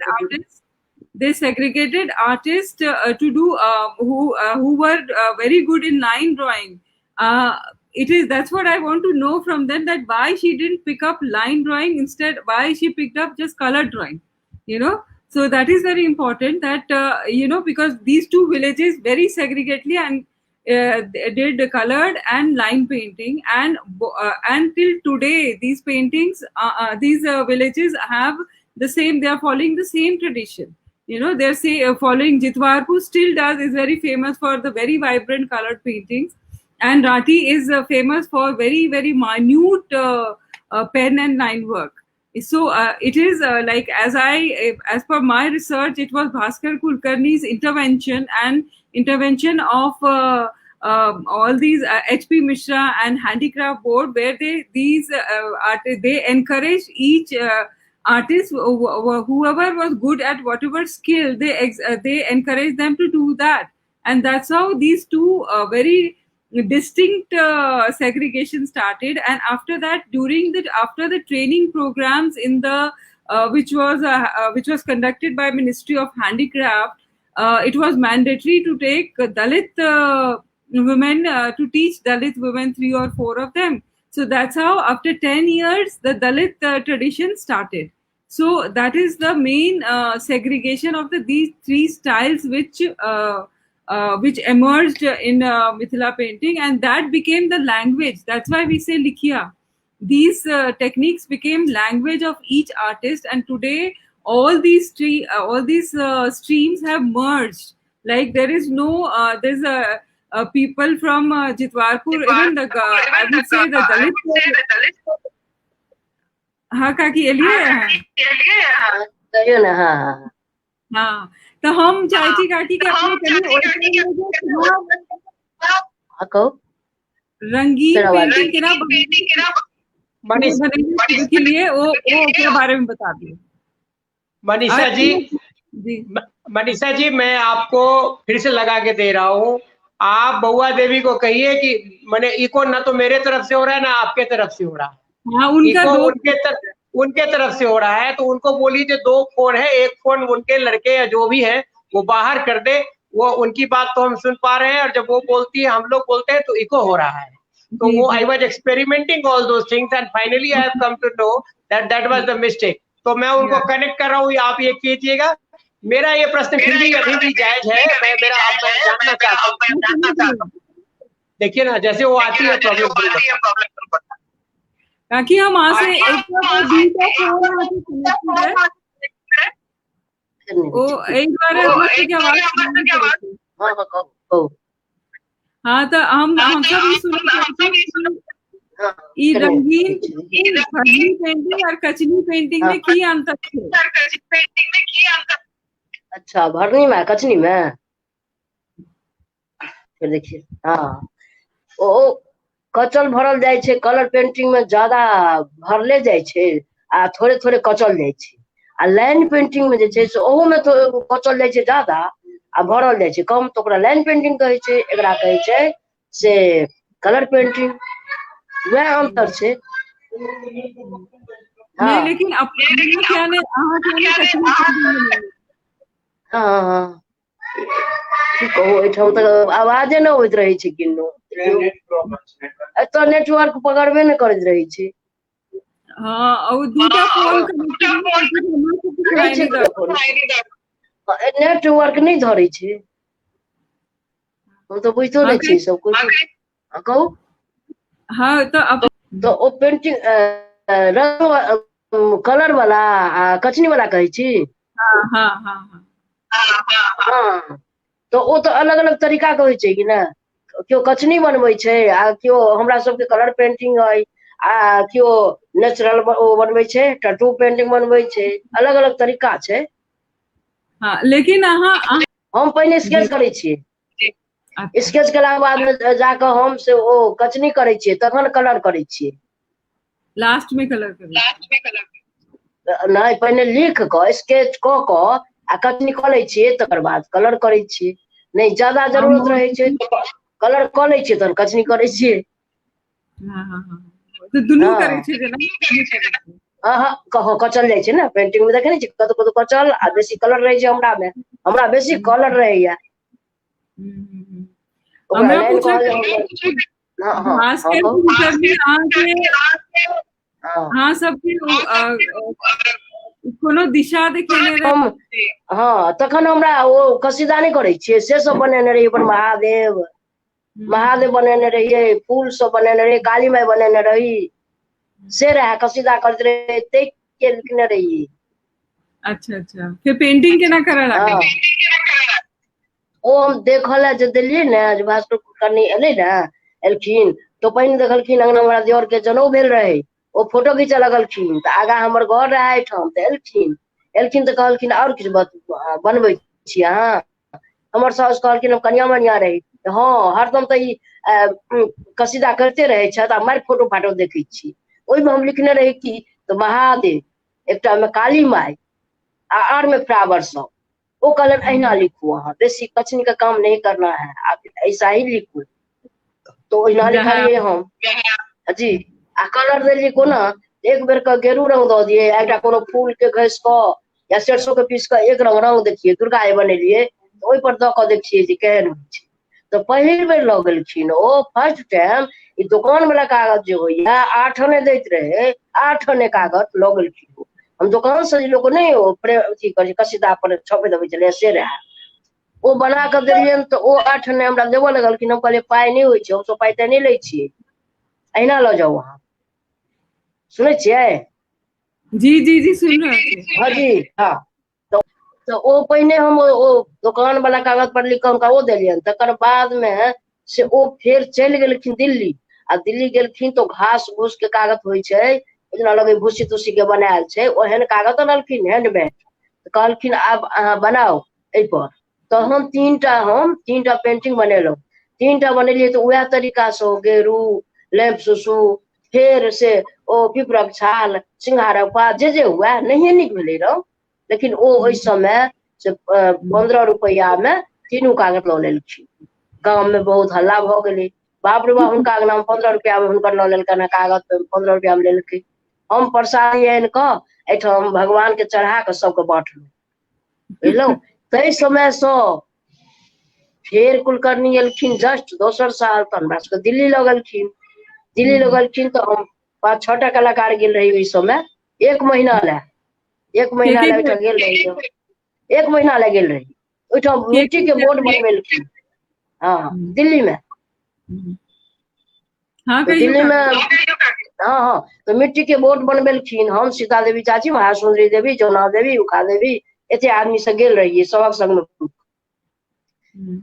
artists to do who were very good in line drawing. That's what I want to know from them, that why she didn't pick up line drawing, instead why she picked up just color drawing. So that is very important, that because these two villages very segregatedly and did colored and line painting, and till today these paintings, these villages have the same, they are following the same tradition. They're following. Jitwarpur still is very famous for the very vibrant colored paintings, and Rati is famous for very, very minute pen and line work. So it is as per my research, it was Bhaskar Kulkarni's intervention and intervention of all these HP Mishra and Handicraft Board, where they encourage each artist, whoever was good at whatever skill, they encourage them to do that. And that's how these two very distinct segregation started. And after that, after the training programs in the which was conducted by Ministry of Handicraft, it was mandatory to take Dalit women, to teach Dalit women, 3 or 4 of them. So that's how after 10 years the Dalit tradition started. So that is the main segregation of these 3 styles which emerged in Mithila painting, and that became the language. That's why we say Likhiya. These techniques became language of each artist, and today all these streams have merged. Like there is no people from Jitwarpur, even the I would say the Dalit. हाँ काकी एलिए हाँ कहियो ना। हाँ हाँ हाँ तो हम चाहे छी काकी के अपने हाँ कहो रंगीन तेरा आवाज पेंटिंग के ना बने के लिए वो के बारे में बता दिए। मनीषा जी जी मनीषा जी, मैं आपको फिर से लगा के दे रहा हूँ। आप बउआ देवी को कहिए कि मैंने इको ना तो मेरे तरफ से हो रहा है ना आपके तरफ से हो रहा है, हाँ उनका इको दो उनके तरफ से हो रहा है। तो उनको बोलिए जो 2 फोन है, एक फोन उनके लड़के या जो भी है वो बाहर कर दे। वो उनकी बात तो हम सुन पा रहे हैं, और जब वो बोलती है हम लोग बोलते हैं तो इको हो रहा है। तो वो I was experimenting all those things and finally I have come to know that was the mistake. तो मैं उनको कनेक्ट कर रहा हूँ, आप ये कीजिएगा। मेरा ये प्रश्न फिर भी अभी भी जायज है, मैं जानना चाहता हूँ। देखिए ना, जैसे वो आती है प्रॉब्लम, ताकि हम वहां से एक वो एक बार हाँ तो हम सब ये रंगीन पेंटिंग और कचनी पेंटिंग में की अंतर है? अच्छा भरनी में कचनी में फिर देखिए। हाँ ओ कचल भरल जाय छै, कलर पेंटिंग में ज्यादा भरले जाय छै आ थोड़े थोड़े कचल जाय छै। आ लाइन पेंटिंग में जे छै से ओहू में तो कचल जाय छै ज्यादा आ भरल जाय छै कम, तो ओकरा लाइन पेंटिंग कहै छै, एकरा कहै छै से कलर पेंटिंग। वह अंतर छै। नहीं लेकिन अपने क्या ने हाँ की कहू, एठाम तक आवाजे न होइत रहे छै किन्नो, एतऽ नेटवर्क पकड़बे न करैत रहे छै। हाँ और दूटा फोन नेटवर्क नहीं धरे छै, हम तो बुझतो नहीं छी सब कुछ। कहू हाँ तो अब तो ओ पेंटिंग रंग कलर वाला कचनी वाला कहै छी। हाँ हाँ हाँ हाँ तो वो तो अलग अलग तरीका के होइ छै कि ना, क्यों कचनी बनबै छै आ क्यों हमरा सबके कलर पेंटिंग है आ क्यों नेचुरल बनबै छै, टैटू पेंटिंग बनबै छै, अलग अलग तरीका छै। हाँ लेकिन हम पहले स्केच करै छियै, स्केच केला के बाद जाके हम से ओ कचनी करै छियै, तखन कलर करै छियै। लास्ट में कलर नहीं पहले लिख के स्केच क के आ कचनी क लै छियै, तकर बाद कलर करै छियै। नहीं ज्यादा जरूरत रहे छै तो कलर क लै छियै, तहन कचनी करै छियै। तो दुनू करै छै जेना हाँ कहो कचल जाय छै ना, पेंटिंग में देखे नहीं छी कतो कतो कचल आ बेसी कलर रहे छै। हमरा बेसी कलर रहैया। हमरा पूछे खास हाँ सबके कोनो दिशा देखेने रहे। हाँ तखन हमरा ओ कसीदा नहीं करे छियै, से सब बनेने रहिए पर महादेव बनेने रहिए, फूल सब बनेने रहिए, काली माई बनेने रही, से रहा कसीदा करते रहे, ते के लिखने रही। अच्छा अच्छा फिर पेंटिंग केना करे लगा? ओ हम देखल जे दिल्ली ने जे भास्कर करनी एले ना एलखिन, तो पहिने देखलखिन अंगना हमरा दियोर के जनऊ भेल रहे, ओ फोटो खींचे लगलखिन, तो आगा हमर घर रहे एठाम, तो एलखिन तो कहलखिन और किछ बनबै छी अहाँ? हमर साउस कहलखिन हम कनिया मनिया रही। हाँ हरदम तो ई कसीदा करते रहे छत आ मारि फोटो फाटो देखै छी। ओहि में हम लिखने रही कि तो महादेव, एकटा में काली माई आर में फ्लावर सब, वो कलर अहिना लिखू, अहाँ बेसी कचनी का काम नहीं करना है, आप ऐसा ही लिखू। तो अहिना लिखलिए हम जी आ कलर देलिए कोना, एक बेर का गेरू रंग दो दिए, एकटा कोनो फूल के घस क या सरसों के पीस के एक रंग देखिए दुर्गा जी बनेलिए, तो ओहि पर द के देखिए जे केहन होइ छै। तो पहिल बेर लऽ गेलखिन ओ, फर्स्ट टाइम ई दुकान वाला कागज जे होइया 8 आने दैत रहे, 8 आने कागज लऽ गेलखिन। हम दुकान से लोग नहीं ओ अथी कर कसीदा पर छपे देवे चले से रहा, ओ बना के देलियन तो ओ 8 आने हमरा देबो लगलखिन। हम कहलिए पाई नहीं होय छै, हम सब पाई ते नहीं लै छियै, अहिना लऽ जाओ अहाँ। सुनै छियै? जी सुन रहे थे। हाँ जी हाँ तो ओ पहिने हम ओ दुकान वाला कागज पर लिख के हुनका ओ देलियन, तकर बाद में से ओ फेर चलि गेलखिन दिल्ली। आ दिल्ली गेलखिन तो घास घूस के कागज होइ छै, जेना लगे भूसी तूसी के बनायल छै, ओहन कागज अनलखिन हैंडमेड। कहलखिन आब अहाँ बनाओ एहि पर। तो हम तीनटा पेंटिंग बनेलहुँ। 3टा बनेलियै तो वएह तरीका से गेरू, लैंप सुसु, फेर से ओ पिपरक छाल, सिंघारक पात, जे हुए नहिये नीक भेलै रहो, लेकिन ओ ओहि समय से 15 रुपैया में 3 कागज लऽ लेलखिन। गाँव में बहुत हल्ला भऽ गेलै, बाप रे बाप हुनका अंगना में 15 रुपया में हुनकर लऽ लेलकनि कागज, 15 रुपया में लेलकै। हम प्रसादी आनि कऽ एहिठाम भगवान के चढ़ा कऽ सबके बाँटलहुँ, बुझलहुँ। ताहि समय से फेर कुलकर्णी एलखिन जस्ट दोसर साल, तो हमरा सबके दिल्ली लऽ गेलखिन। दिल्ली लऽ गेलखिन तो हम 5-6टा कलाकार गेल रही ओहि समय, 1 महीना ले ओहिठाम गेल रही। 1 महीना ले गेल रही ओहिठाम, मिट्टी के बोर्ड बनबेलखिन। हाँ दिल्ली में, हाँ तो कहियो दिल्ली में का। हाँ तो मिट्टी के बोर्ड बनबेलखिन। हम सीता देवी चाची, महासुंदरी देवी, जमुना देवी, उषा देवी, एते आदमी से गेल रहियै सबक संग में।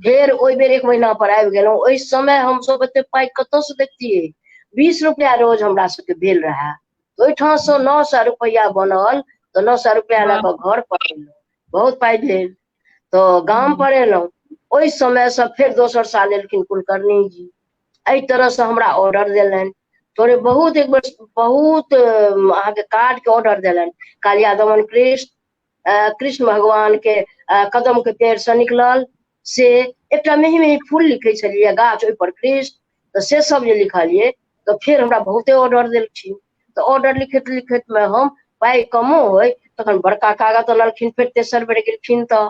फेर ओहि बेर 1 महीना पर आबि गेलहुँ। ओहि समय हम सब एते पाइ कतऽ से देखतियै, 20 रुपया रोज हमरा सबके भेल रहे। ओहिठाम से 900 रुपया बनल, तो 900 रुपया लऽ कऽ घर पर एलहुँ, बहुत पाइ भेल। तो गाम पर एलहुँ। ओहि समय से फेर दोसर साल एलखिन कुलकर्णी जी, एहि तरह से हमरा ऑर्डर देलनि। थोड़े बहुत एक बेर बहुत अहाँके कार्ड के ऑर्डर देलनि। कालिया दमन कृष्ण भगवान के कदम के पेड़ से निकलल से एकटा मेही मेही फूल लिखे छलियै गाछ, ओहि पर कृष्ण, तो से सब जे लिखलियै, तो फेर हमरा बहुते ऑर्डर देलखिन। तो ऑर्डर लिखैत लिखैत में हम पाइ कमो होय तखन बड़का कागज अनलखिन। फेर तेसर बेर गेलखिन तो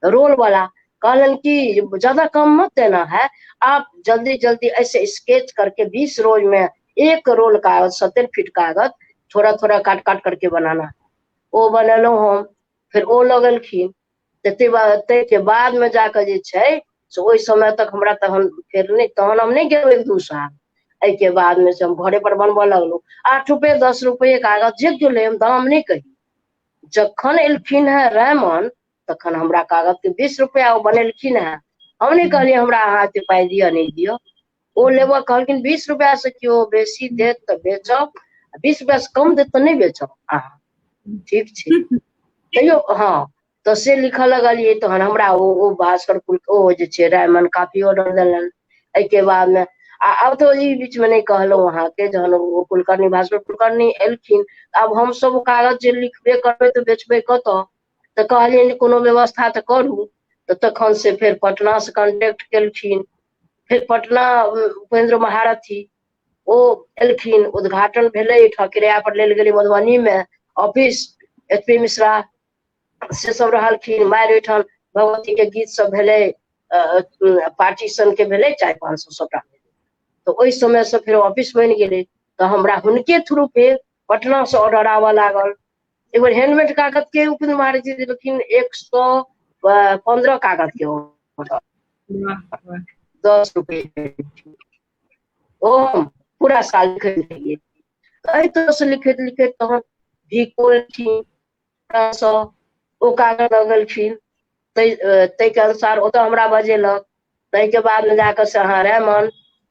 रोल वाला कहलन कि ज्यादा कम मत देना है, आप जल्दी जल्दी ऐसे स्केच करके 20 रोज में 1 रोल कागज 70 फीट कागज थोड़ा थोड़ा काट काट करके बनाना। ओ बनेलहुँ हम। फिर ओ लगलखिन। ताहि के बाद में जाकर जे छै से ओहि समय तक हमरा तहन फेर नहीं, तहन हम नहीं गेलहुँ 1-2 साल। एहि के बाद में से हम घरे पर बनबऽ लगलहुँ। 8 रुपए 10 रुपए कागज जे गेलै, हम दाम नहीं कही। जखन एलखिन है रायमन, तखन हमरा कागज के 20 रुपया ओ बनेलखिन है। हम नहीं कहलियै हमरा अहाँ एते पाइ दिअ नहीं दिअ। ओ लेबऽ कहलखिन 20 रुपया से केओ बेसी देत तऽ बेचब, 20 रुपया से कम देत तऽ नहीं बेचब अहाँ। ठीक छै तैयो हाँ। तो से लिखऽ लगलियै, तहन हमरा ओ भास्कर ओ जे छै रायमन काफी ऑर्डर देलनि। एहि के बाद में आब तो ई बीच में नहीं कहलहुँ अहाँके, जहन ओ कुलकर्णी भास्कर कुलकर्णी एलखिन, आब हम सब कागज जे लिखबे करबै तऽ बेचबै कतऽ, तऽ कहलियै कोनो व्यवस्था तऽ करू। तऽ तखन से फेर पटना से कॉन्टेक्ट केलखिन। फिर पटना उपेंद्र महारथी ओ एलखिन, उद्घाटन भेलै, किराया पर लेल गेलै मधुबनी में ऑफिस, एच.पी. मिश्रा से सब रहलखिन। मारि ओहिठाम भगवती के गीत सब भेलै, पार्टीशन के भेलै 400-500 सबटा। तो ओहि समय से फिर ऑफिस बनि गेलै। तो हमरा हुनके थ्रू फिर पटना से ऑर्डर आबऽ लागल। एक बार हैंडमेड कागज के उपेंद्र महारथी देलखिन 115 कागज के ऑर्डर, 10 रुपए ओ हम पूरा साल लिखैत रहियै। एहि तरह से लिखैत लिखैत तहन भी ओ कागज लगलखिन। ताहि के अनुसार ओतऽ हमरा बजेलक। ताहि के बाद में जाकर से अहाँ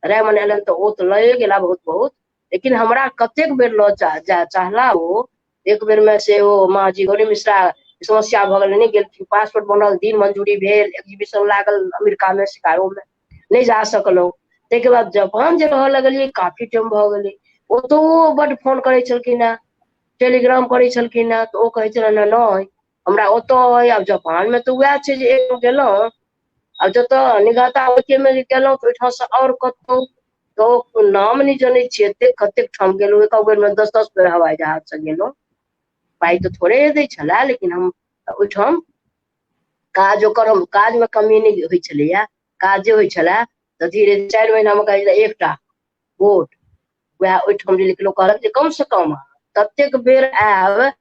रायमन एलन तो ओ तो लए गेला बहुत बहुत, लेकिन हमरा कतेक बेर लऽ चाहला ओ। एक बेर में से ओ माँ जी गौरी मिश्रा समस्या भऽ गेलै, नहीं गेलखिन। पासपोर्ट बनल, दिन मंजूरी भेल, एग्जीबिशन लागल अमेरिका में, शिकागो में, नहीं जा सकलहुँ। ताहि के बाद जापान जे रहऽ लगलियै काफी टाइम भऽ गेलै। ओतौ बड फोन करै छलखिन हैं, टेलीग्राम करै छलखिन हैं। तो ओ कहै छलनि नहीं हमरा ओतऽ अइ। आब जापान में तो वएह छै जे एक गेलहुँ, आब जतऽ निगहता ओके में गेलहुँ तऽ ओहिठाम से और कतहु तो नाम नहीं जनै छियै, कतेक ठाम गेलहुँ। एक बेर में 10-10 बेर हवाई जहाज से गेलहुँ। पाइ तो थोड़े दै छलै, लेकिन हम ओहिठाम काज में कमी नहीं होइ छलैया। काज जे होइ छलै तऽ धीरे 4 महीना में कहै छलै एकटा वोट, वएह ओहिठाम जे लिखलहुँ। कहलक जे कम से कम ततेक बेर आयब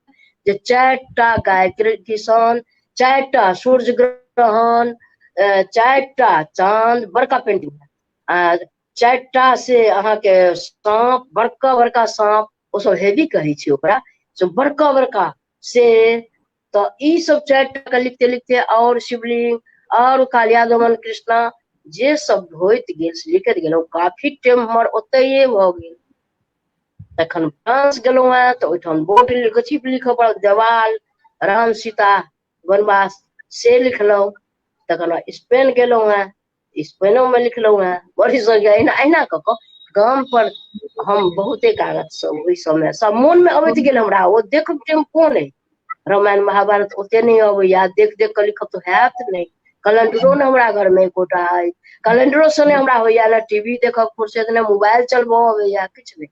जे 4टा गाय किसान, 4टा सूर्य ग्रहण, 4टा चांद, बड़का पेंटिंग, 4टा से अहाँके सांप, बड़का बड़का सांप, ओ सब हेवी कहै छै ओकरा, से बड़का बड़का से। तो ई सब 4टा के लिखते लिखते और शिवलिंग और कालिया दमन कृष्णा जे सब होइत गेल से लिखैत गेलहुँ। काफी टाइम हमर ओतैये भऽ गेल। तखन फ्रांस गेलहुँ हेँ तऽ ओहिठाम बोर्ड चिप लिखऽ पड़ल, देवाल राम सीता वनवास से लिखलहुँ। तखन बाद स्पेन गेलहुँ हेँ, स्पेनो में लिखलहुँ हेँ। बड़ी संख्या अहिना कऽ कऽ गाम पर हम बहुते कागज सब ओहि समय सब मोन में अबैत गेल हमरा। ओ देख टेम्पो नहि, रामायण महाभारत ओते नहीं अबैया, देख देख कऽ लिखब तऽ हैत नहीं। कैलेंडरो ने हमरा घर में एकोटा अइ, कैलेंडरो से हमरा होइया ने टीवी देखब फुर्सत ने मोबाइल चलबऽ अबैया, किछु नहीं।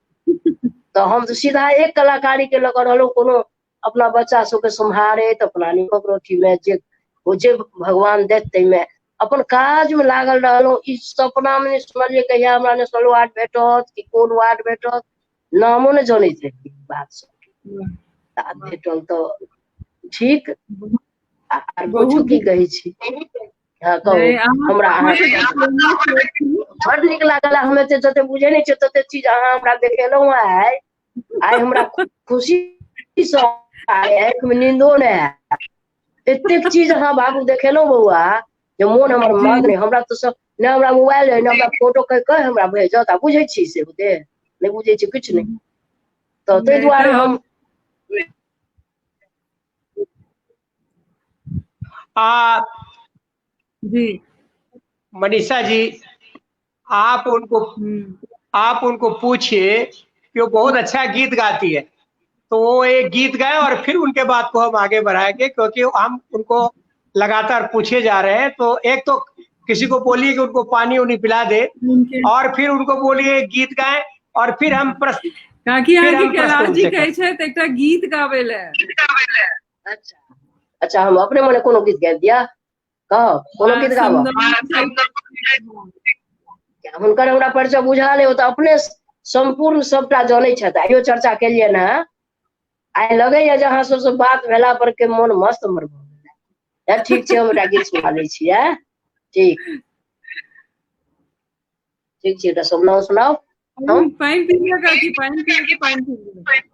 तो हम तो सीधा एक कलाकारी के लग रहलहुँ, कोनो अपना बच्चा सबके सम्हारैत, अपना नीमक रोटी में जे भगवान देत ताहिमे अपन काज में लागल रहलहुँ। ई सपना में नहीं सुनलियै कहिया हमरा नेशनल अवार्ड भेटत कि कोन अवार्ड भेटत, नामो ने जनैत रही बात सब। भेटल तो ठीक, आर पूछू की कहै छी। हाँ कहू। हमरा बड़ नीक लागल, हम एते जते बुझे नहीं छियै तते चीज अहाँ हमरा देखेलहुँ आइ। आइ हमरा खुशी से आँख में नींदो नहीं आयल, एतेक चीज अहाँ बाबू देखेलहुँ बौआ जे मोन हमर मग्न। हमरा तो सब ने हमरा मोबाइल है, ने हमरा फोटो कह हमरा भेजत, आ बुझे छी से ओते नहीं बुझे छी किछु नहीं। तो ताहि दुआरे हम जी मनीषा जी, आप उनको पूछिए कि वो बहुत अच्छा गीत गाती है, तो वो एक गीत गाए और फिर उनके बात को हम आगे बढ़ाएंगे, क्योंकि हम उनको लगातार पूछे जा रहे हैं। तो एक तो किसी को बोलिए कि उनको पानी उनी पिला दे, और फिर उनको बोलिए गीत गाएं, और फिर हम प्रश्न कैलाश जी कहै छै तऽ एकटा गीत गाबै ले। अच्छा हम अपने मने कोनो गीत गाबि दिया, कहो कोनो गीत गाबऽ। हुनकर हमरा परिचय बुझल है, ओ तऽ अपने संपूर्ण सबटा जानै छथि। आइयो चर्चा केलियै ने, आइ लगैया जे अहाँ सबसे बात भेला पर के मोन मस्त हमर भऽ गेल। ठीक छै, हम एकटा गीत सुना लै छी। ठीक ठीक छै, एकटा समदाउन सुनाओ।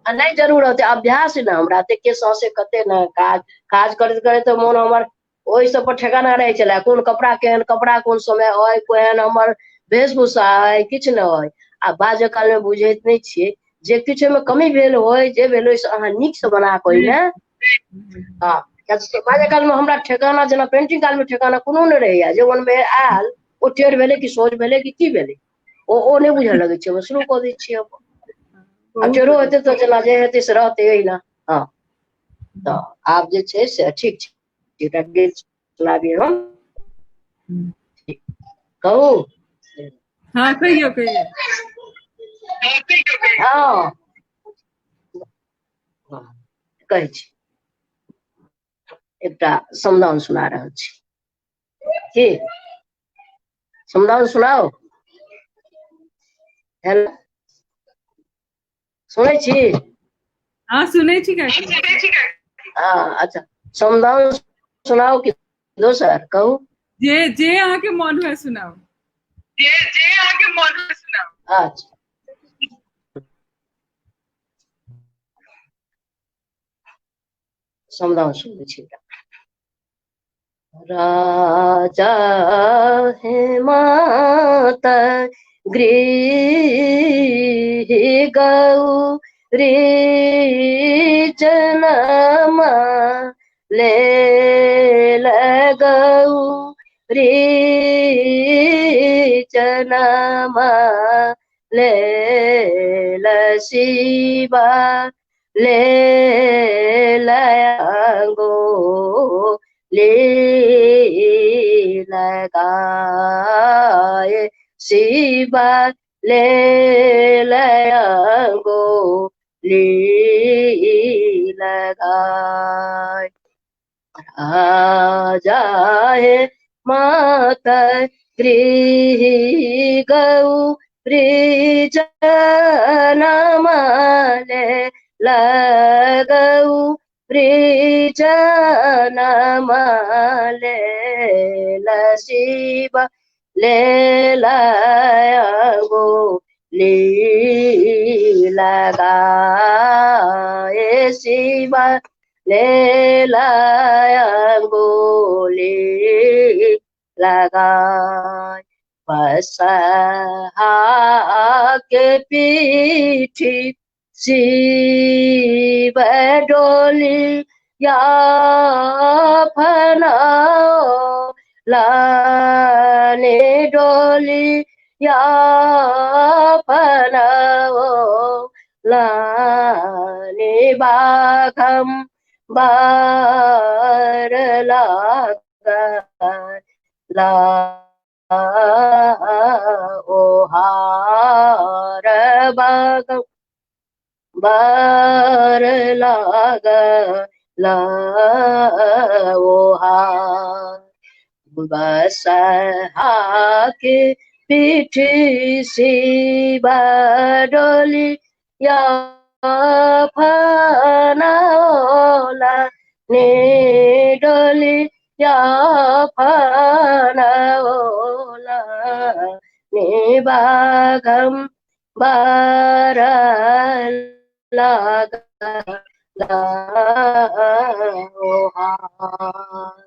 नहीं जरूरत है, अभ्यास है ना हमरा। के साँसे कते न काज करैत करैत मोन हमर ओहि सब पर ठेकाना रहै छलै। कोन कपड़ा केहन कपड़ा कोन समय अइ, केहन हमर वेशभूषा अइ, किछु न अइ। आ बाजऽ काल में बुझैत नहीं छियै जे किछु में कमी भेल होय, जे भेल होय से अहाँ नीक से बना कऽ ओहिमे बाजऽ काल में हमरा ठेकाना, जेना पेंटिंग काल में ठेकाना कोनो नहीं रहैया। जे मन में आयल ओ टेढ़ भेलै कि सोझ भेलै कि की भेलै, ओ नहीं बुझऽ लगै छै, शुरू कऽ दै छियै। अब टेढ़ो हेतै तऽ जेना जे हेतै से रहतै एहिना। हाँ तो आब जे छै से ठीक छै, एकटा गीत सुनाबिए हम। कहू। हाँ कहियो कहियो। हाँ कहै छी, एकटा समदाउन सुना रहल छी। की समदाउन सुनाओ। हेलो सुनै छी? हाँ सुनै छी काकी। हाँ अच्छा, समदाउन सुनाओ कि दोसर कहू। जे अहाँ के मन हुए सुनाओ। अच्छा समदाउन सुनै छी। राजा है माता गृह गौरी जनमा ले लगऊ री जनमा ले लशिबा ले लयांगो ले लगाए शिवा ले लयांगो ले लगाए। राजा है माता गृह गौरी जनमा ले लगऊ जनमा ले लशिवा ले लयांगो ले लगाए शिवा ले लयांगो ले लगाए। बसहा के पीठी शिव डोली या फनाओ लाने डोली या फनाओ लाने बाघम बार ला ओहार बाघम बार लाग ला ओहार बसहा के पीठ शिव डोली या फनाओला ने डोली या फनाओला ने बाघम बार लाग ला ओहार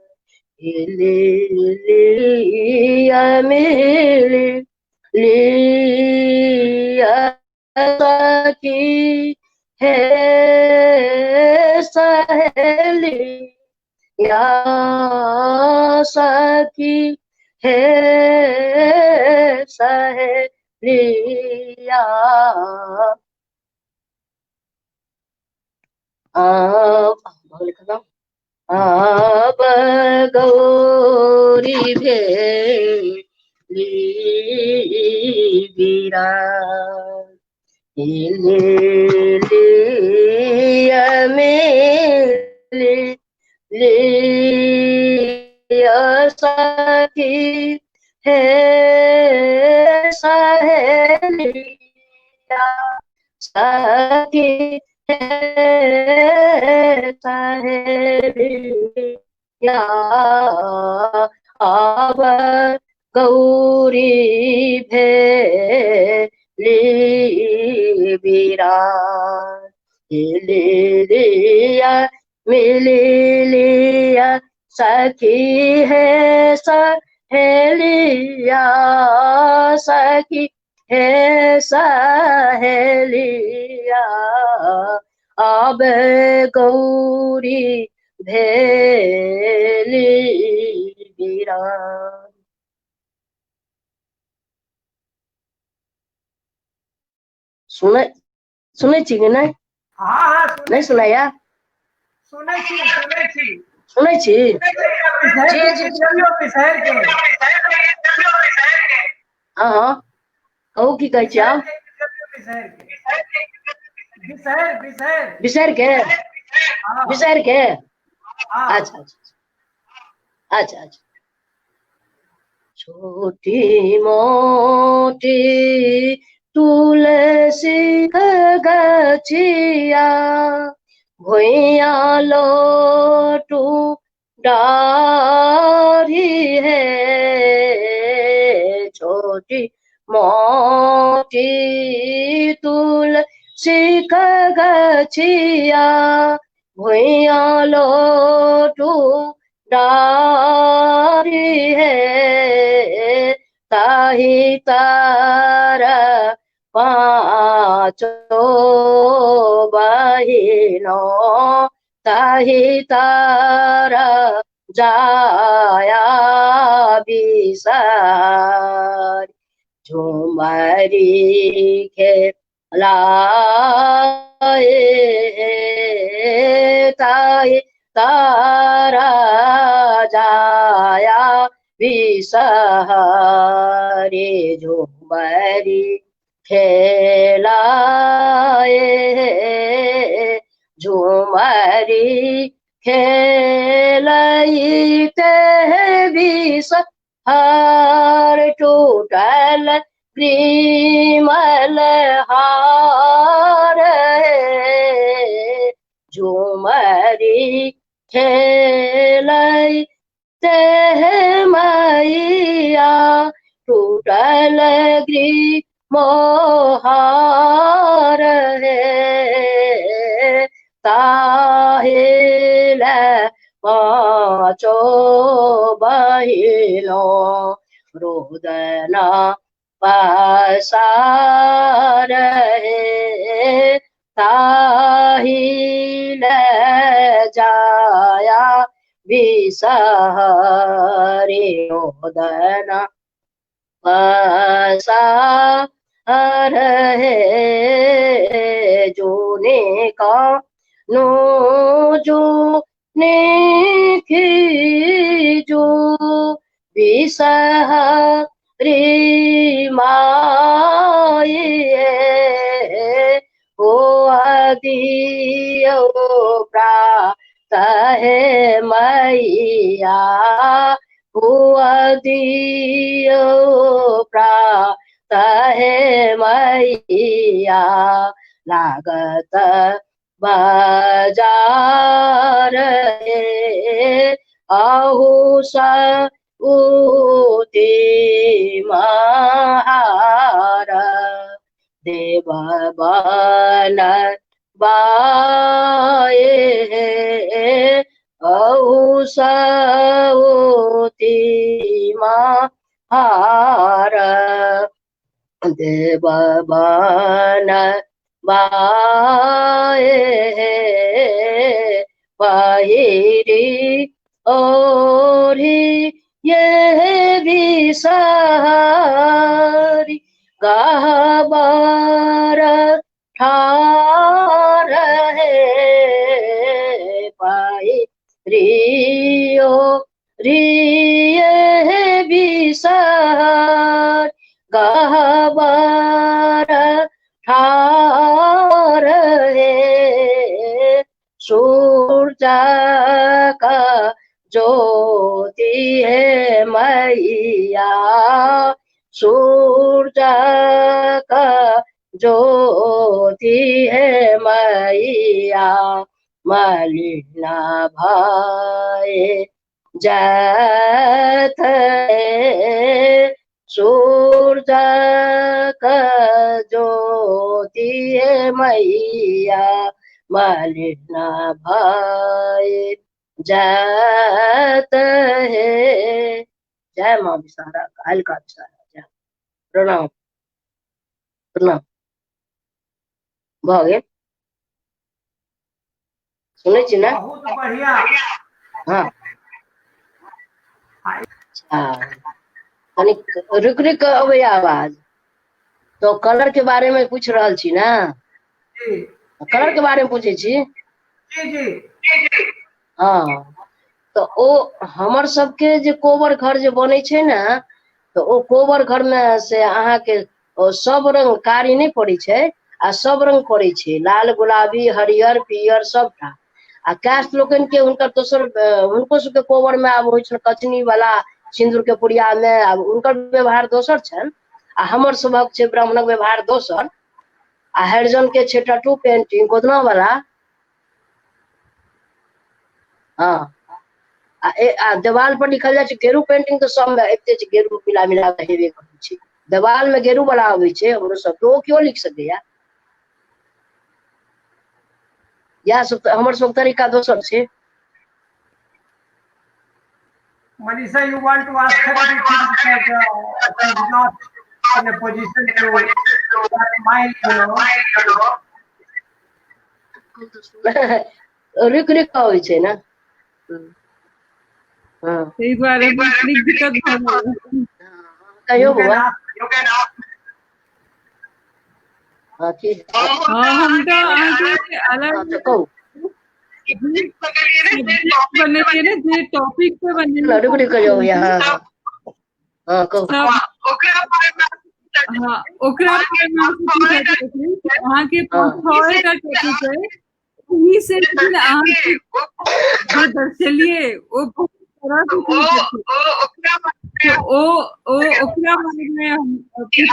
लिया मिली लिया सखी है सहेली या सखी है सहेलिया अब गौरी भेली वीरा लिया मिली लिया सखी है सहेलिया सखी है सहेलिया अब गौरी भेली वीरा लिया मिली लिया सखी है सहेलिया सखी है सहेलिया अब गौरी भेली वीरा। सुने सुने छी कि नहीं? हाँ नहीं सुनाया? सुनै छी सुनै छी? हाँ हाँ कहू की कहै छी आप? बिसर के बिसर के अच्छा अच्छा अच्छा अच्छा छोटी मोटी तुलसी गछिया भुइया लोटू डारी है छोटी मोटी तुलसी गछिया भुइया लोटू डारी है ताही तारा पाँचो बहिनों ताही तारा जाया बिसार झुमरी खेलाए ताही तारा जाया बिसहारे झुमरी खेलाए झुमरी खेलते बिसहार टूटल प्रेमल हार झुमरी खेलते मैया टूटल गृह मोहार ताहिल पाँचो बहिनों रोदन पसार है ताहि ले जाया विसहरी रोदन पसार है जोने का नो जो ने जो विसहरी माये ओ अधियो प्रात है मैया ओ अधियो प्रात है मैया लागत बाजार है आहु सऊती महार देव बन बाए आहु सऊती महार देव बन बाए पहिरी ओरी ये विसहरी गहबर ठार है पहिरियो रिये विसहर गहबर ठार है सूरज का ज्योति है मैया सूरज का ज्योति है मैया मलिना भाई जत सूरज का ज्योति है मैया मलिना भाई जात है। जय माँ विषहारा काल का विषहारा जय प्रणाम प्रणाम भगे सुने छी ना बहुत बढ़िया। हाँ अच्छा तनिक रुक रुक अबे आवाज तो कलर के बारे में पूछ रहल छी ना जी कलर के बारे में पूछे छी जी जी हाँ तो ओ हमर सबके जे कोबर घर जे बने छै ना तो ओ कोबर घर में से अहाँ के सब रंग कारी नहीं पड़े छै आ सब रंग पड़े छै लाल गुलाबी हरियर पियर सबटा आ कास्ट लोकन के हुनकर दोसर हुनको सबके कोबर में आब होइ छै कचनी वाला सिंदूर के पुड़िया में आब उनकर व्यवहार दोसर छन आ हमर सबक छै ब्राह्मणक व्यवहार दोसर आ हरिजन के छै टैटू पेंटिंग गोदना वाला हाँ आ देवाल पर लिखल जाय छै गेरू पेंटिंग तो सब में एते छै गेरू मिला मिला के हेबे करै छै देवाल में गेरू वाला आबै छै हमरो सब तो क्यों लिख सकैया या सब हमर सब तरीका दोसर छै Manisha, you want to ask her anything because she's not in a position to that mind, रुक रुक होइ छै ना हाँ ताहि दुआरे बड़ी दिक्कत भऽ रहल कहियो You can हुआ ask. हाँ ठीक हाँ हम तो अहाँके हाँ अलग तो कहू बने के ने जे टॉपिक पे बने रुक रुक जाओ यहाँ हाँ कहू सब हाँ ओकरा बारे में हम पूछे थे अहाँ के पोर्टफोलियो का टॉपिक है वही से लेकिन अहाँ जो दर्शलिए वो बहुत तरह से तो ओ ओकरा बारे में हम पूछे के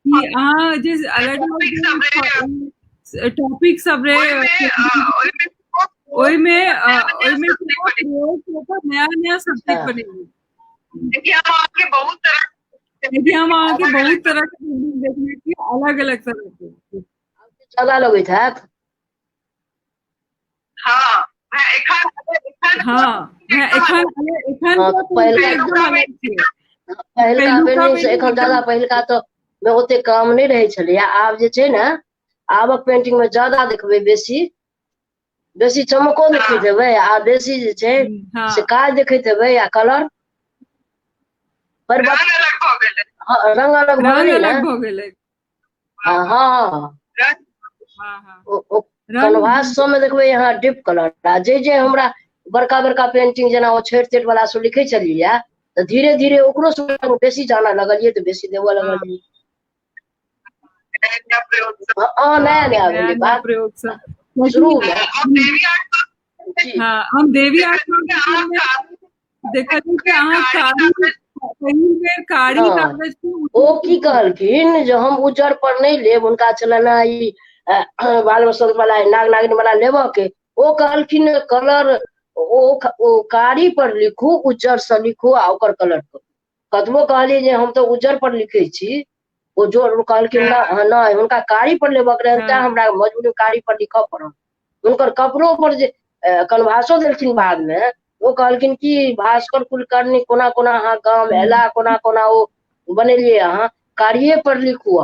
कि अहाँ जिस अलग अलग टॉपिक सब रे ओई में नया नया सब्जेक्ट बनेंगे देखिए हम आगे बहुत तरह के पेंटिंग देखने की अलग अलग तरह के ज्यादा लोग था हाँ हाँ एखन एखन हाँ, तो पहिलका एकदम अलग छै। पहिलका पेंटिंग से एखन ज्यादा पहिलका तो में ओते काम नहीं रहे छलै। आब जे छै ने आबक पेंटिंग में ज्यादा देखबै, बेसी बेसी चमको देखैत हेबै आ बेसी जे छै हाँ से काज देखैत हेबै आ कलर रंग अलग भऽ रंग गेलै अलग ने। भऽ गेलै। हाँ हाँ, हाँ हाँ ओ रंग कनवास सब में देखबै यहाँ डीप कलर आ जे हमरा बड़का बड़का पेंटिंग जेना ओ छेड़ छेड़ वाला सब लिखे छलियै तो धीरे धीरे ओकरो सब बेसी जाना लगलियै तो बेसी देवऽ लगलियै। हाँ नया नया भेलै नया बात प्रयोग सब। शुरू में। हाँ हम देवी आर्ट में देखलियै कि अहाँ पहिल बेर कारी हाँ। कागज के ओ की कहलखिन जे हम उज्जर पर नहीं लेब, उनका छलनि ई बाल बसंत वाला नाग नागिन वाला लेबऽ के। ओ कहलखिन कलर ओ कारी पर लिखू, उज्जर से लिखू आ ओकर कलर करू। कतबो कहलियै जे हम तो उज्जर पर लिखै छी, ओ जोर कहलखिन नहीं हुनका कारी पर लेबऽ के रहनि, तें हमरा मजबूरी कारी पर लिखऽ पड़ल। हुनकर कपड़ो पर जे कनभासो देलखिन बाद में, वो कहलखिन कि भास्कर कुलकर्णी कोना कोना अहाँ गाम एला, कोना कोना ओ बनेलियै अहाँ कारिये पर लिखू।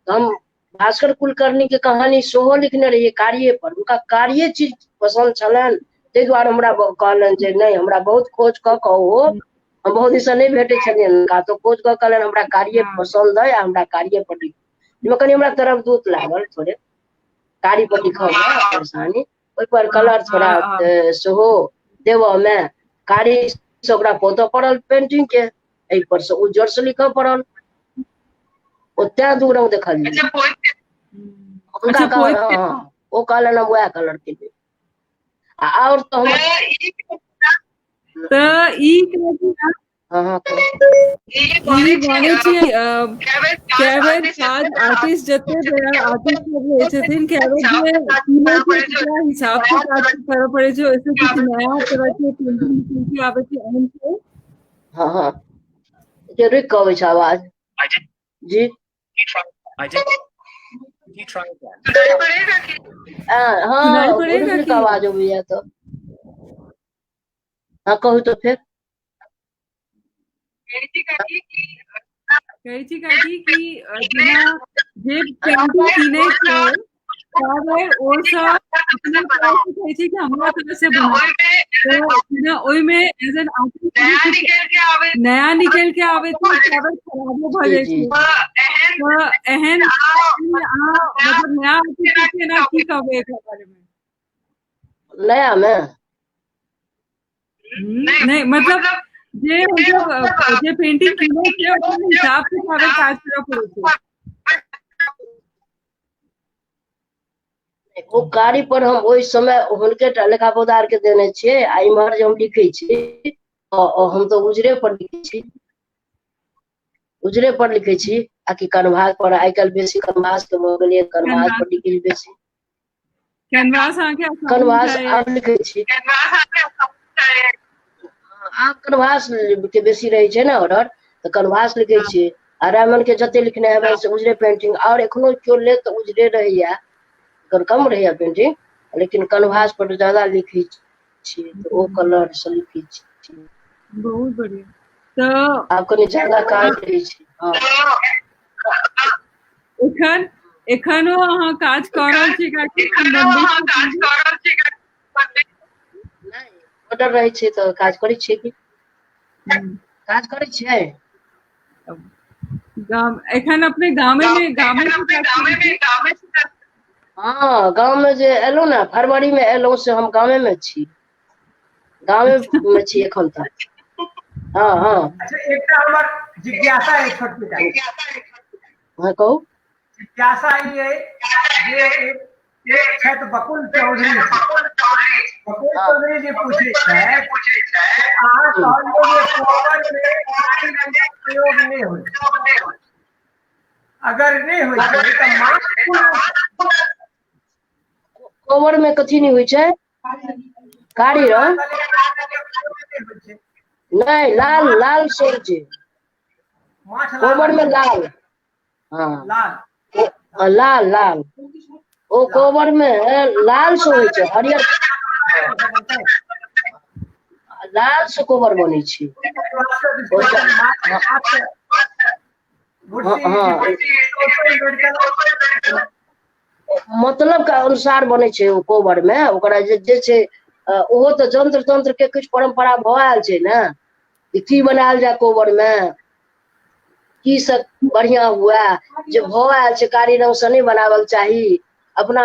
हम भास्कर कुलकर्णी के कहानी सेहो लिखने रहियै कारिये पर, उनका कारिये चीज पसंद छलनि, ताहि दुआरे हमरा कहलनि जे नहीं हमरा बहुत खोज कऽ कऽ ओ हम बहुत दिन से नहीं भेटै छलियनि हुनका, तो खोज कऽ कहलनि हमरा कारिये पसंद है, हमरा कारिये पर लिखू। कनि हमरा तरफ दूत लागल थोड़े कारी पर लिखऽ में परेशानी, ओहि पर कलर थोड़ा सेहो देवऽ में कारी से ओकरा पोतऽ पड़ल पेंटिंग के, एहि पर से उज्जर से लिखऽ पड़ल। ओते दू रंग देखलियै। अच्छा ओ कहलनि हम वएह कलर के लेब। और तो हम तऽ ई हाँ ई बनै छै कए बेर काज आर्टिस्ट जते बेर आर्टिस्ट सब रहै छथिन कए बेर जे कीमत के हिसाब से काज करऽ पड़ै छै, ओहिसे कुछ नया तरह के पेंटिंग आबै छै एहन छै। हाँ हाँ जे रुकि कऽ अबै छै आवाज जी। हाँ रुक आवाज अबैया तो हाँ कहू तो फिर। कहै छी काकी कि जेना जे पेंटिंग किनै छै कए बेर ओ सब अपने तरह से कहै छै कि हमरा तरह से बनाओ, तो ओहि में एज एन आर्टिस्ट नया निकल के आवे तो कए बेर खराबो भऽ जाइ छै। तो एहन मतलब नया आर्टिस्ट के ना की कहबै एकरा बारे में? नया में नहीं मतलब जे पेंटिंग किनै छै ओकर हिसाब से कए बेर काज करऽ पड़ै छै। ओ कारी पर हम ओहि समय हुनके टा लेखा पौधार के देने छियै, आ इम्हर जे हम लिखै छी हम तो उजरे पर लिखै छी, उजरे पर लिखै छी। आकि कनभास पर आइ काल्हि बेसी कनभास के भऽ गेलियै, कनभास पर लिखै बेसी। कैनवास कनभास आब लिखै छी, आब कनभास के बेसी रहै छै ने ऑर्डर, तऽ कनभास लिखै छियै। आ रायमन के जते लिखने हेबै से उजरे पेंटिंग, और एखनो केओ ले तऽ उजरे रहैया, कम रहैया पेंटिंग, लेकिन कनभास पर ज्यादा लिखै छियै तो ओ कलर से लिखै छियै। बहुत बढ़िया। तो आब कनि ज्यादा काज रहै छै। एखनो अहाँ काज कऽ रहल छी काकी? ऑर्डर रहै छै तऽ काज करै छियै कि काज करै छियै। एखन अपने गामे में हाँ गाँव में जे एलहुँ ने फरवरी में एलहुँ से हम गामे में छी, गामे में छी एखन तक। हाँ हाँ अच्छा एकटा हमर जिज्ञासा है छोटका, हाँ कहू। जिज्ञासा ये जे एक छथि बकुल चौधरी, बकुल चौधरी जी पूछे छै अहाँ कहलिए जे कोबर में कारी रंग के प्रयोग नहीं होइ, अगर नहीं होइ छै तऽ माछ कोबर में कथी नहीं होइ छै? कारी रंग नहीं, लाल लाल से होइ छै कोबर में, लाल। हाँ लाल लाल ओ कोबर में लाल से होइ छै, हरियर लाल से कोबर बने छे। मतलब के अनुसार बने छे ओ कोबर में ओकरा जे छे ओहो तो जंत्र तंत्र के कुछ परंपरा भआल छे ना की बनायल जाए कोबर में की सब बढ़िया हुआ जे भआल छे कारी रंग से नहीं बनावल चाहिए अपना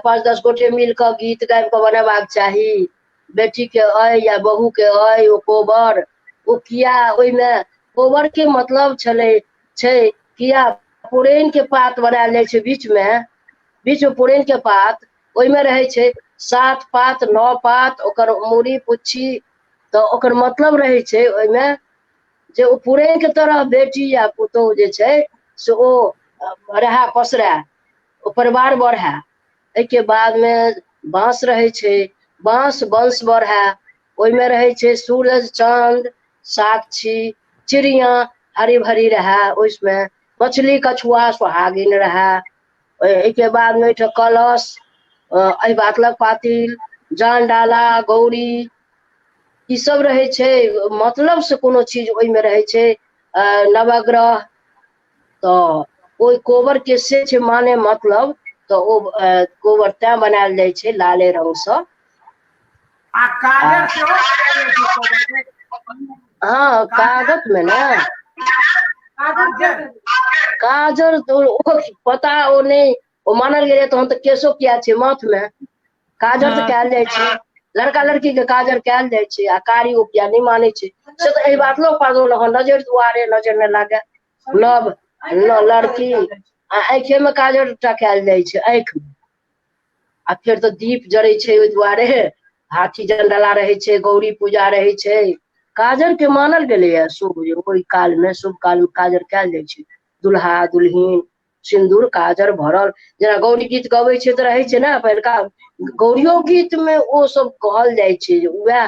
5-10 गोटे मिल के गीत गाबि के बनाबाक चाहिए बेटी के अय या बहू के अय ओ कोबर ओ किया ओइ में कोबर के मतलब छले छे किया पुरैन के पात बनायल जाय छे बीच में पुरैन के पात ओइ में रहे छे 7 पात 9 पात ओकर मूड़ी पुच्छी तो ओकर मतलब रहे छे ओइ में जे ओ पुरैन के तरह बेटी या पुतोह जे छे से ओ रहा पसरा ओ परिवार बढ़ा के बाद में बांस रहे छे बांस वंश बढ़ा ओइ में रहे छे सूरज चांद साक्षी चिड़िया हरी भरी रहा उसमें मछली कछुआ सुहागिन रहा के बाद में कलश बातलक पातिल जान डाला गौरी ई सब रहे छे मतलब से कोनो चीज ओइ में रहे छे नवग्रह तो ओइ कोबर के से छे माने मतलब तो ओ कोबर त्या बनायल जाय छे लाले रंग से हाँ कागज में ना काजर तो पता ओ नहीं ओ मानल गेले तो हम तो केसो किया छे माथ में काजर तो कैल जाय छे लड़का लड़की के काजर कैल जाय छे आ कारी ओ किया नहीं माने छे से तो एही बात लोग पागल हो नजर दुआरे नजर न लागे लब लड़की आंखे में काजर टा कैल जाय छे आंख में आ फिर तो दीप जड़े छे ओइ दुआरे हाथी जंडला रहे छे गौरी पूजा रहे छे काजर के मानल गेले है शुभ ओइ काल में शुभ काल में काजर कैल जाय छे दुल्हा दुल्हीन सिंदूर काजर भरल जना गौरी गीत गबै छे तो रहे छे ना पहिलका गौरियो गीत में ओ सब कहल जाय छे वह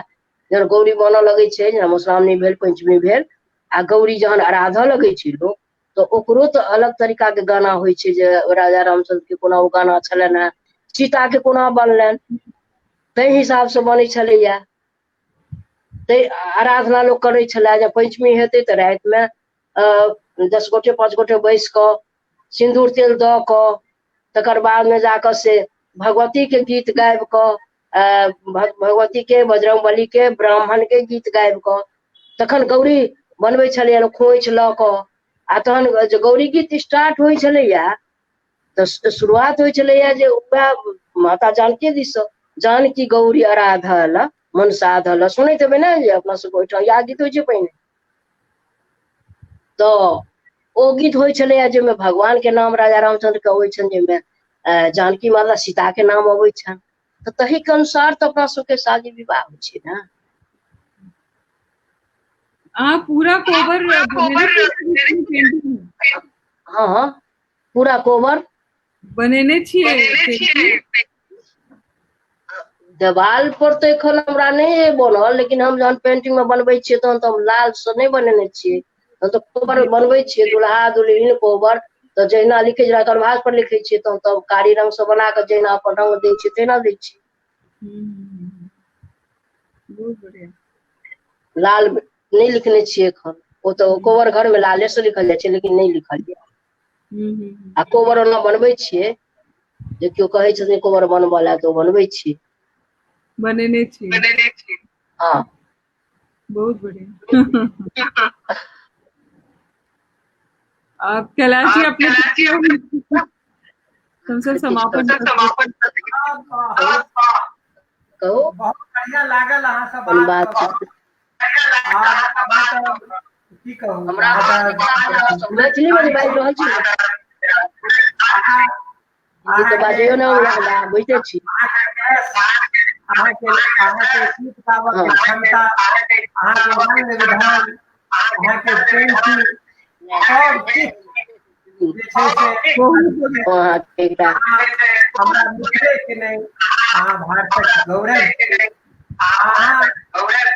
जन गौरी बन लगे छे जना मधुश्रावणी भेल पंचमी भेल आ गौरी जहन आराधऽ लगे छे लोग तो ओकरो तो अलग तरीका के गाना होय छे जे राजा रामचंद्र के कोना ओ गाना छलन है सीता के कोना बनलन तै हिसाब से बनै छलैया तै आराधना लोग करे छला जब पंचमी हेते तो रात में 10 गोटे 5 गोटे बैस क सिंदूर तेल द क तकर बाद में जाकर से भगवती के गीत गाबि क भगवती के बजरंगबली के ब्राह्मण के गीत गाबि क तखन गौरी बनबै छलैया खोइछ ल क आ तहन गौरी गीत स्टार्ट होय छलैया तो शुरुआत होय छलैया जे माता जानकी दिस जानकी गौरी आराधल मन साधल सुनैत हेबै ने जे अपना सब ओहिठाम इएह गीत होय छै पहिने तो ओ गीत होय छलैया जेमे भगवान के नाम राजा रामचंद्र के अबै छनि जेमे जानकी माता सीता के नाम अबै छनि तो तही के अनुसार तो अपना सबके शादी विवाह होय छै ना पूरा कोबर हाँ पूरा कोबर बनेने छिए देवाल पर तो एखन हमरा नहीं बनल लेकिन हम जहन पेंटिंग में बनबै छियै तहन तो लाल से नहीं बनेने छियै तहन तो कोबर बनबै छियै दुल्हा दुल्हिन कोबर तो जहिना लिखे जरा कैनवास पर लिखे छियै तहन तो कारी रंग से बना के जहिना अपन रंग दै छियै तहिना दै छियै बहुत बढ़िया लाल नहीं लिखने छियै एखन ओ तो कोबर घर में लाले से लिखल जाय छै लेकिन नहीं लिखल है आ कोबर ओना बनबै छियै जे केओ कहै छथिन कोबर बनबऽ ला तो बनबै छियै बनेने छिए हाँ बहुत बढ़िया आप कैलाश जी अपने हमसे समापन कहो बहुत बढ़िया लागल अहाँ सब अपन बात की कहूँ हमरा मैथिली में बाजि रहल छी हिंदी तो बाजियो ना हमरा बुझते छी अहाँके गीत गाबऽ के क्षमता अहाँके रंग विधान अहाँके पेंटिंग सब किछु जे छै से हमरा मिथिले के नहीं अहाँ भारतक गौरव अहाँ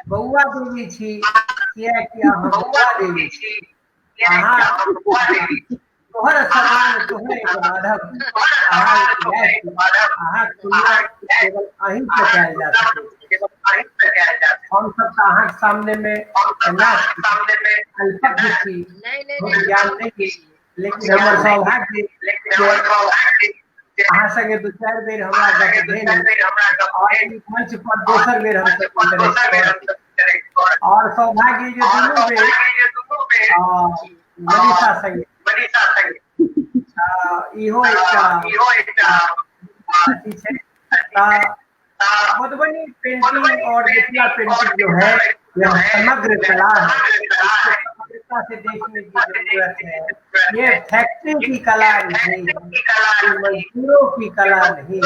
बौआ देवी छी कियाकि अहाँ बौआ देवी छी अहाँ तोहर समान तोहरे माधव आहा केवल अहीं से कहा जा सके। हम सब अहाँ सामने में अल्पज्ञ थी, ज्ञान नहीं, लेकिन हमर सौभाग्य अहाँ संगे दू चार बेर हमरा गप भेल और ई मंच पर दोसर बेर हम सब और सौभाग्य जे दुनू बेर मनीषा संगे इहो एकटा अथी छै। मधुबनी पेंटिंग और मिथिला पेंटिंग जो है यह समग्र कला है, समग्रता से देखने की जरूरत है। ये फैक्ट्री की कला नहीं है, ये मजदूरों की कला नहीं,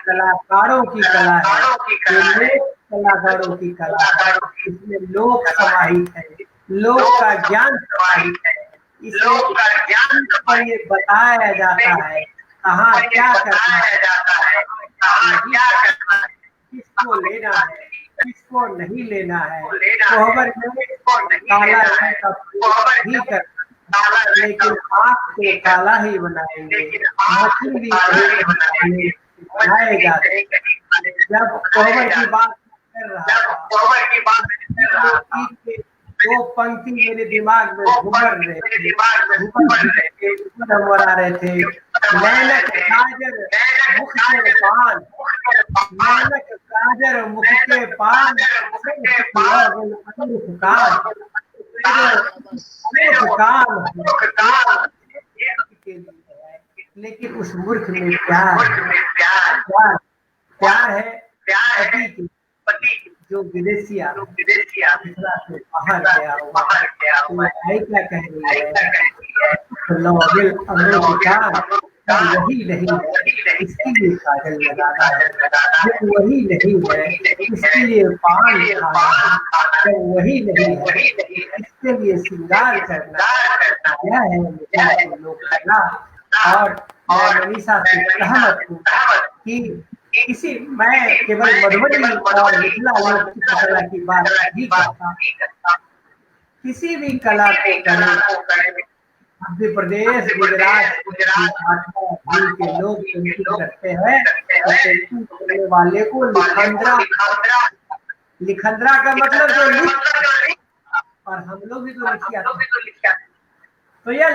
कलाकारों की कला है, ये लोक कलाकारों की कला है। इसमें लोक समाहित है, लोक का ज्ञान समाहित है, इसमें पर ये बताया जाता है कहाँ क्या करना है, किसको लेना है, किसको नहीं लेना है। कोहबर में काला रंग का ही करना, लेकिन आँख को काला ही बनाएंगे, मछली बनाए जाते। जब कोहबर की बात कर रहा था, दो पंक्ति मेरे दिमाग में घूमर रहे थे। मेहनत काजर मुख के पान, मेहनत काजर मुख के पान, लेकिन उस मूर्ख में प्यार है पति जो विदेशिया से बाहर गया हुआ, तो क्या कह रही है वही नहीं है, इसके लिए काजल लगाना है। जब वही नहीं है इसके लिए पान खाना है, जब वही नहीं है इसके लिए श्रृंगार करना यह है लोक कला। और मैं मनीषा से सहमत हूँ कि मैं केवल मधुबनी और मिथिला लोक कला की बात नहीं करता, किसी भी कला को करें। मध्य प्रदेश, गुजरात के लोग पेंटिंग करते हैं, तो पेंटिंग करने वाले को लिखंद्रा का मतलब जो लिख, और हम लोग भी तो लिखिया। तो यह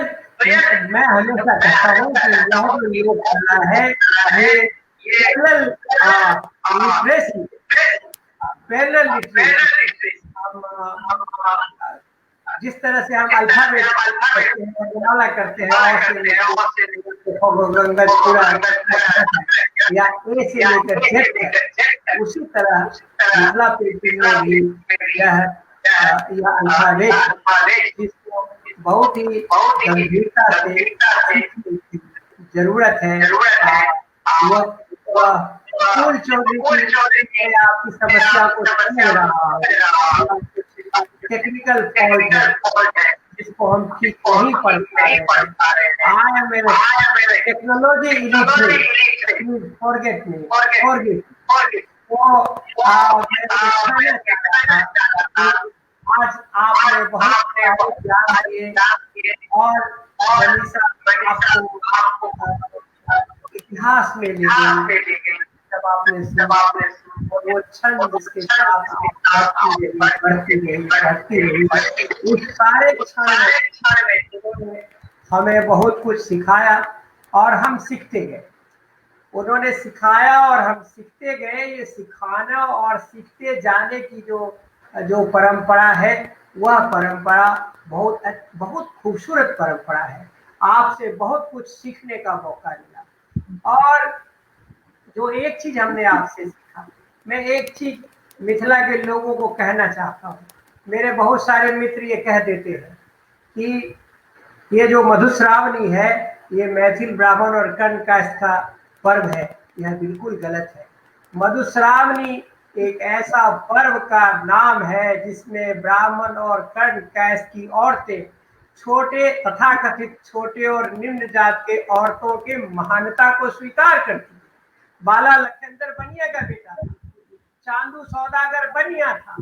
मैं हमेशा कहता हूँ कि यह जो लोक कला है ये पैरेलल लिटरेसी, जिस तरह से हम अल्फाबेट करते हैं या ए से लेकर जेड तक, उसी तरह मिथिला पेंटिंग में भी यह अल्फाबेट जिसको बहुत ही गंभीरता से जरूरत है। फूल चौधरी आपकी समस्या को समझ रहा है, टेक्निकल फॉल्ट है जिसको हम ठीक नहीं पढ़ पा रहे हैं। टेक्नोलॉजी फॉरगेट मी, आज आपने बहुत ज्ञान दिए और मनीषा आपको इतिहास में ले गई। जब आपने वो क्षण जिसके साथ बढ़ती रही उस सारे क्षण में हमें बहुत कुछ सिखाया और हम सीखते गए। उन्होंने सिखाया और हम सीखते गए। ये सिखाना और सीखते जाने की जो परंपरा है, वह परंपरा बहुत खूबसूरत परंपरा है। आपसे बहुत कुछ सीखने का मौका मिला। और जो एक चीज हमने आपसे सीखा, मैं एक चीज मिथिला के लोगों को कहना चाहता हूँ। मेरे बहुत सारे मित्र ये कह देते हैं कि ये जो मधुश्रावणी है ये मैथिल ब्राह्मण और कर्ण कास्ट का पर्व है। यह बिल्कुल गलत है। मधुश्रावणी एक ऐसा पर्व का नाम है जिसमें ब्राह्मण और कर्ण कास्ट की औरतें छोटे तथाकथित छोटे और निम्न जात के औरतों के महानता को स्वीकार करती है। बाला लखनदर बनिया का बेटा था, चांदू सौदागर बनिया था,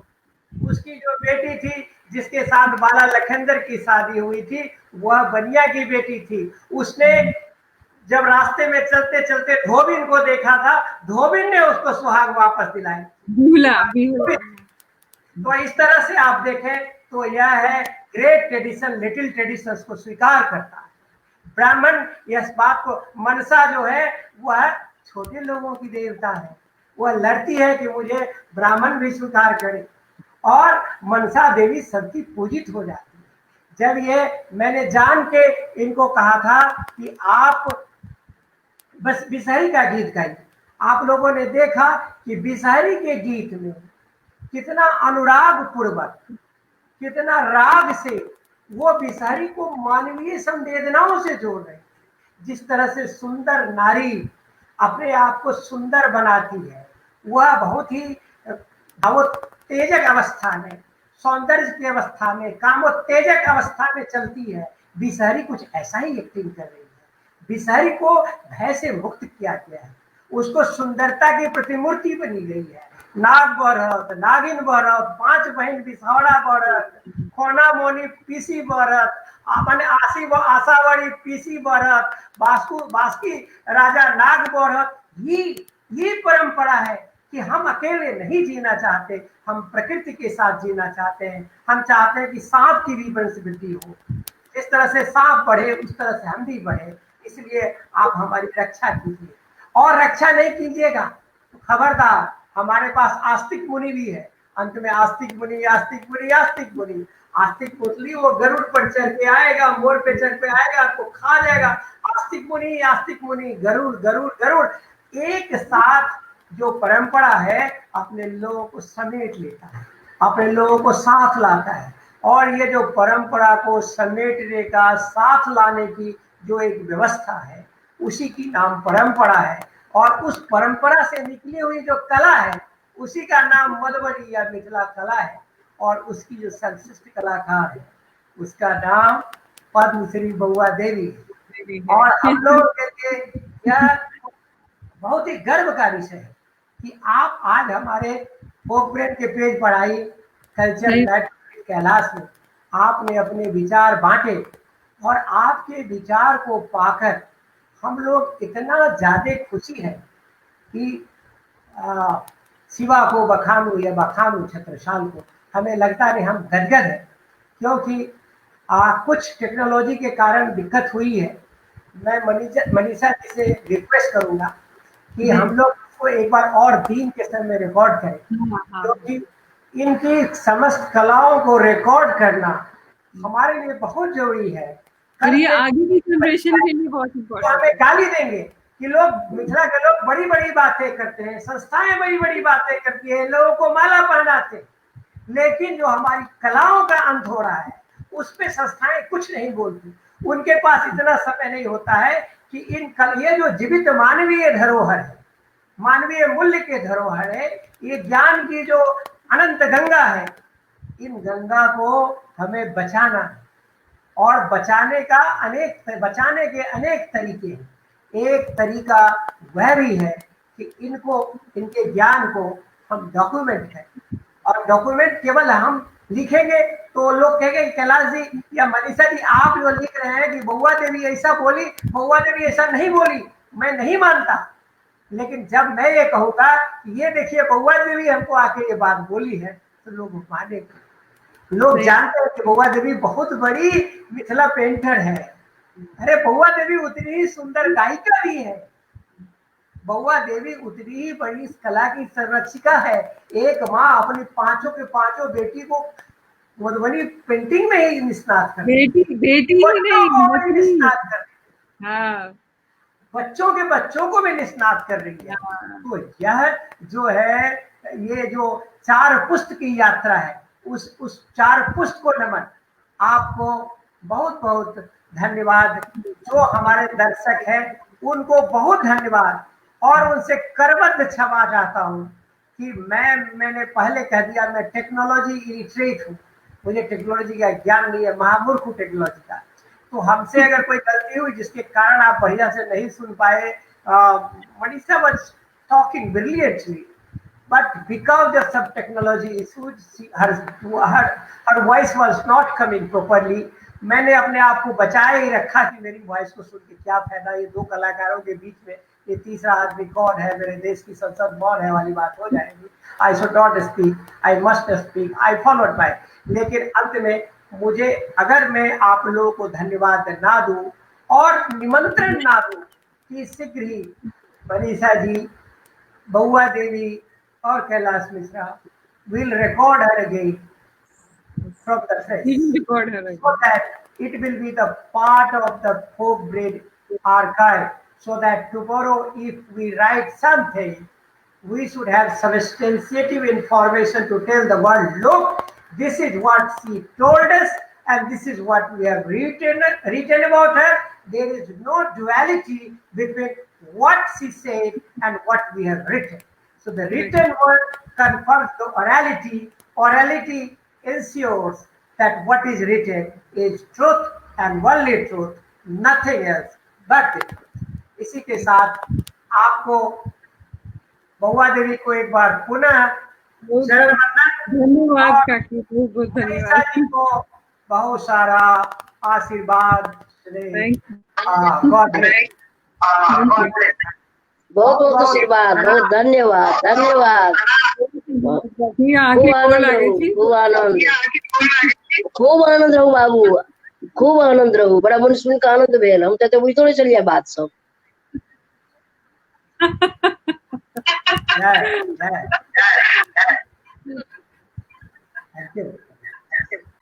उसकी जो बेटी थी जिसके साथ बाला लखेंद्र की शादी हुई थी, वह बनिया की बेटी थी। उसने जब रास्ते में चलते चलते धोबिन को देखा था, धोबिन ने उसको सुहाग वापस दिलाए। बिहुला बिहुला। तो इस तरह से आप देखें तो यह है ग्रेट ट्रेडिशन लिटिल ट्रेडिशंस को स्वीकार करता है। ब्राह्मण इस बात को, मनसा जो है वह छोटे लोगों की देवता है, वह लड़ती है कि मुझे ब्राह्मण भी स्वीकार करे, और मनसा देवी सबकी पूजित हो जाती है। जब ये मैंने जान के इनको कहा था कि आप बस बिसहरी का गीत गाइए, आप लोगों ने देखा कि बिसहरी के गीत में कितना अनुराग पूर्वक, कितना राग से वो बिसहरी को मानवीय संवेदनाओं से जोड़ रहे। जिस तरह से सुंदर नारी अपने आप को सुंदर बनाती है, वह बहुत ही भावोत्तेजक अवस्था में, सौंदर्य की अवस्था में, कामोत्तेजक अवस्था में चलती है। बिसहरी कुछ ऐसा ही एक्टिंग कर रही है। बिसहरी को भय से मुक्त किया गया है, उसको सुंदरता की प्रतिमूर्ति बनी गई है। नाग बरत, नागिन बरत, 5 बहन बिसौड़ा बरत, खोना मोनी पीसी बरत, मैंने आशावरी पीसी बरत, बास्की राजा नाग बरत। ये परंपरा है कि हम अकेले नहीं जीना चाहते, हम प्रकृति के साथ जीना चाहते हैं। हम चाहते हैं कि सांप की भी वंशवृद्धि हो, जिस तरह से सांप बढ़े उस तरह से हम भी बढ़े। इसलिए आप हमारी रक्षा कीजिए, और रक्षा नहीं कीजिएगा तो खबरदार, हमारे पास आस्तिक मुनि भी है। अंत में आस्तिक मुनि, आस्तिक मुनि, आस्तिक मुनि, आस्तिक पुतली वो गरुड़ पर चढ़ के आएगा, मोर पे चढ़ के आएगा, आपको खा जाएगा। आस्तिक मुनि, गरुड़ गरुड़ गरुड़, एक साथ जो परंपरा है अपने लोगों को समेट लेता है, अपने लोगों को साथ लाता है। और ये जो परंपरा को समेटने का, साथ लाने की जो एक व्यवस्था है, उसी की नाम परंपरा है। और उस परंपरा से निकली हुई जो कला है, उसी का नाम मधुबनी या मिथिला कला है। और उसकी जो सर्वश्रेष्ठ कलाकार है, उसका नाम पद्मश्री बउआ देवी है। और हम लोग के लिए यह बहुत ही गर्व का विषय है कि आप आज हमारे फोक ब्रेन के पेज पर आई कल्चर कैलाश में आपने अपने विचार बांटे, और आपके विचार को पाकर हम लोग इतना ज्यादा खुशी है कि शिवा को बखानू या बखानू छत्रसाल को, हमें लगता है हम गदगद है। क्योंकि कुछ टेक्नोलॉजी के कारण दिक्कत हुई है। मैं मनीषा जी से रिक्वेस्ट करूंगा कि हम लोग इसको एक बार और दिन के समय में रिकॉर्ड करें, क्योंकि इनकी समस्त कलाओं को रिकॉर्ड करना हमारे लिए बहुत जरूरी है। और ये आगे की जनरेशन के लिए बहुत इम्पोर्टेंट। तो हमें गाली देंगे कि लोग, मिथिला के लोग बड़ी बड़ी बातें करते हैं, संस्थाएं बड़ी बड़ी बातें करती है, लोगों को माला पहनाते, लेकिन जो हमारी कलाओं का अंत हो रहा है उस पे संस्थाएं कुछ नहीं बोलती। उनके पास इतना समय नहीं होता है कि ये जो जीवित मानवीय धरोहर है, मानवीय मूल्य के धरोहर है, ये ज्ञान की जो अनंत गंगा है, इन गंगा को हमें बचाना है। और बचाने के अनेक तरीके हैं। एक तरीका वह भी है कि इनके ज्ञान को हम डॉक्यूमेंट करें, और डॉक्यूमेंट केवल हम लिखेंगे तो लोग कहेंगे कैलाश जी या मनीषा जी आप जो लिख रहे हैं कि बउआ देवी ऐसा बोली, बउआ देवी ऐसा नहीं बोली, मैं नहीं मानता। लेकिन जब मैं ये कहूँगा कि ये देखिए बउआ देवी हमको आके ये बात बोली है, तो लोग मानेंगे। लोग जानते हैं कि बउआ देवी बहुत बड़ी मिथिला पेंटर है। अरे बउआ देवी उतनी ही सुंदर गायिका भी है, बउआ देवी उतनी ही बड़ी इस कला की संरक्षिका है। एक माँ अपनी पांचों के पांचों बेटी को मधुबनी पेंटिंग में ही निष्णात कर, बेटी ही नहीं निष्णात कर, हाँ, बच्चों को भी निष्णात कर रही है। तो यह जो है, ये जो 4 पुष्ट की यात्रा है, उस 4 पुष्ट को नमन। आपको बहुत बहुत धन्यवाद। जो हमारे दर्शक हैं उनको बहुत धन्यवाद, और उनसे करबद्ध क्षमा चाहता हूँ कि मैंने पहले कह दिया मैं टेक्नोलॉजी इलिटरेट हूँ, मुझे टेक्नोलॉजी का ज्ञान नहीं है, महामूर्ख हूँ टेक्नोलॉजी का। तो हमसे अगर कोई गलती हुई जिसके कारण आप बढ़िया से नहीं सुन पाए, मनीषा वाज talking brilliantly, but because of some technology issues, her voice was not coming properly. मैंने अपने आप को बचाए ही रखा कि मेरी वॉइस को सुन के क्या फायदा, ये दो कलाकारों के बीच में ये तीसरा आदमी कौन है, मेरे देश की संसद कौन है वाली बात हो जाएगी. I should not speak, I must speak, I followed by. लेकिन अंत में मुझे, अगर मैं आप लोगों को धन्यवाद ना दूं और निमंत्रण ना दूं कि शीघ्र ही मनीषा जी, बहुआ देवी और Kailash Mishra will record her again from the fresh, record her again. so that it will be the part of the folk breed archive, so that tomorrow if we write something, we should have substantiative information to tell the world, look, this is what she told us and this is what we have written about her. There is no duality between what she said and what we have written. So the written word confirms the orality. Orality ensures that what is written is truth and only truth, nothing else but the truth. इसी के साथ आपको, बहुआ देवी को एक बार पुनः शरण वंदन. धन्यवाद काकी, बहुत बहुत मनीषा जी धन्यवाद. को बहुत सारा आशीर्वाद. God bless. बहुत बहुत आशीर्वाद, बहुत धन्यवाद, धन्यवाद. आगे कॉल आ गई थी. खूब आनंद, खूब आनंद रहू बाबू, खूब आनंद रहू. बड़ा मन सुन के आनंद भेल. हम तो बुझते चलिए बात सब. जय जय. Thank U.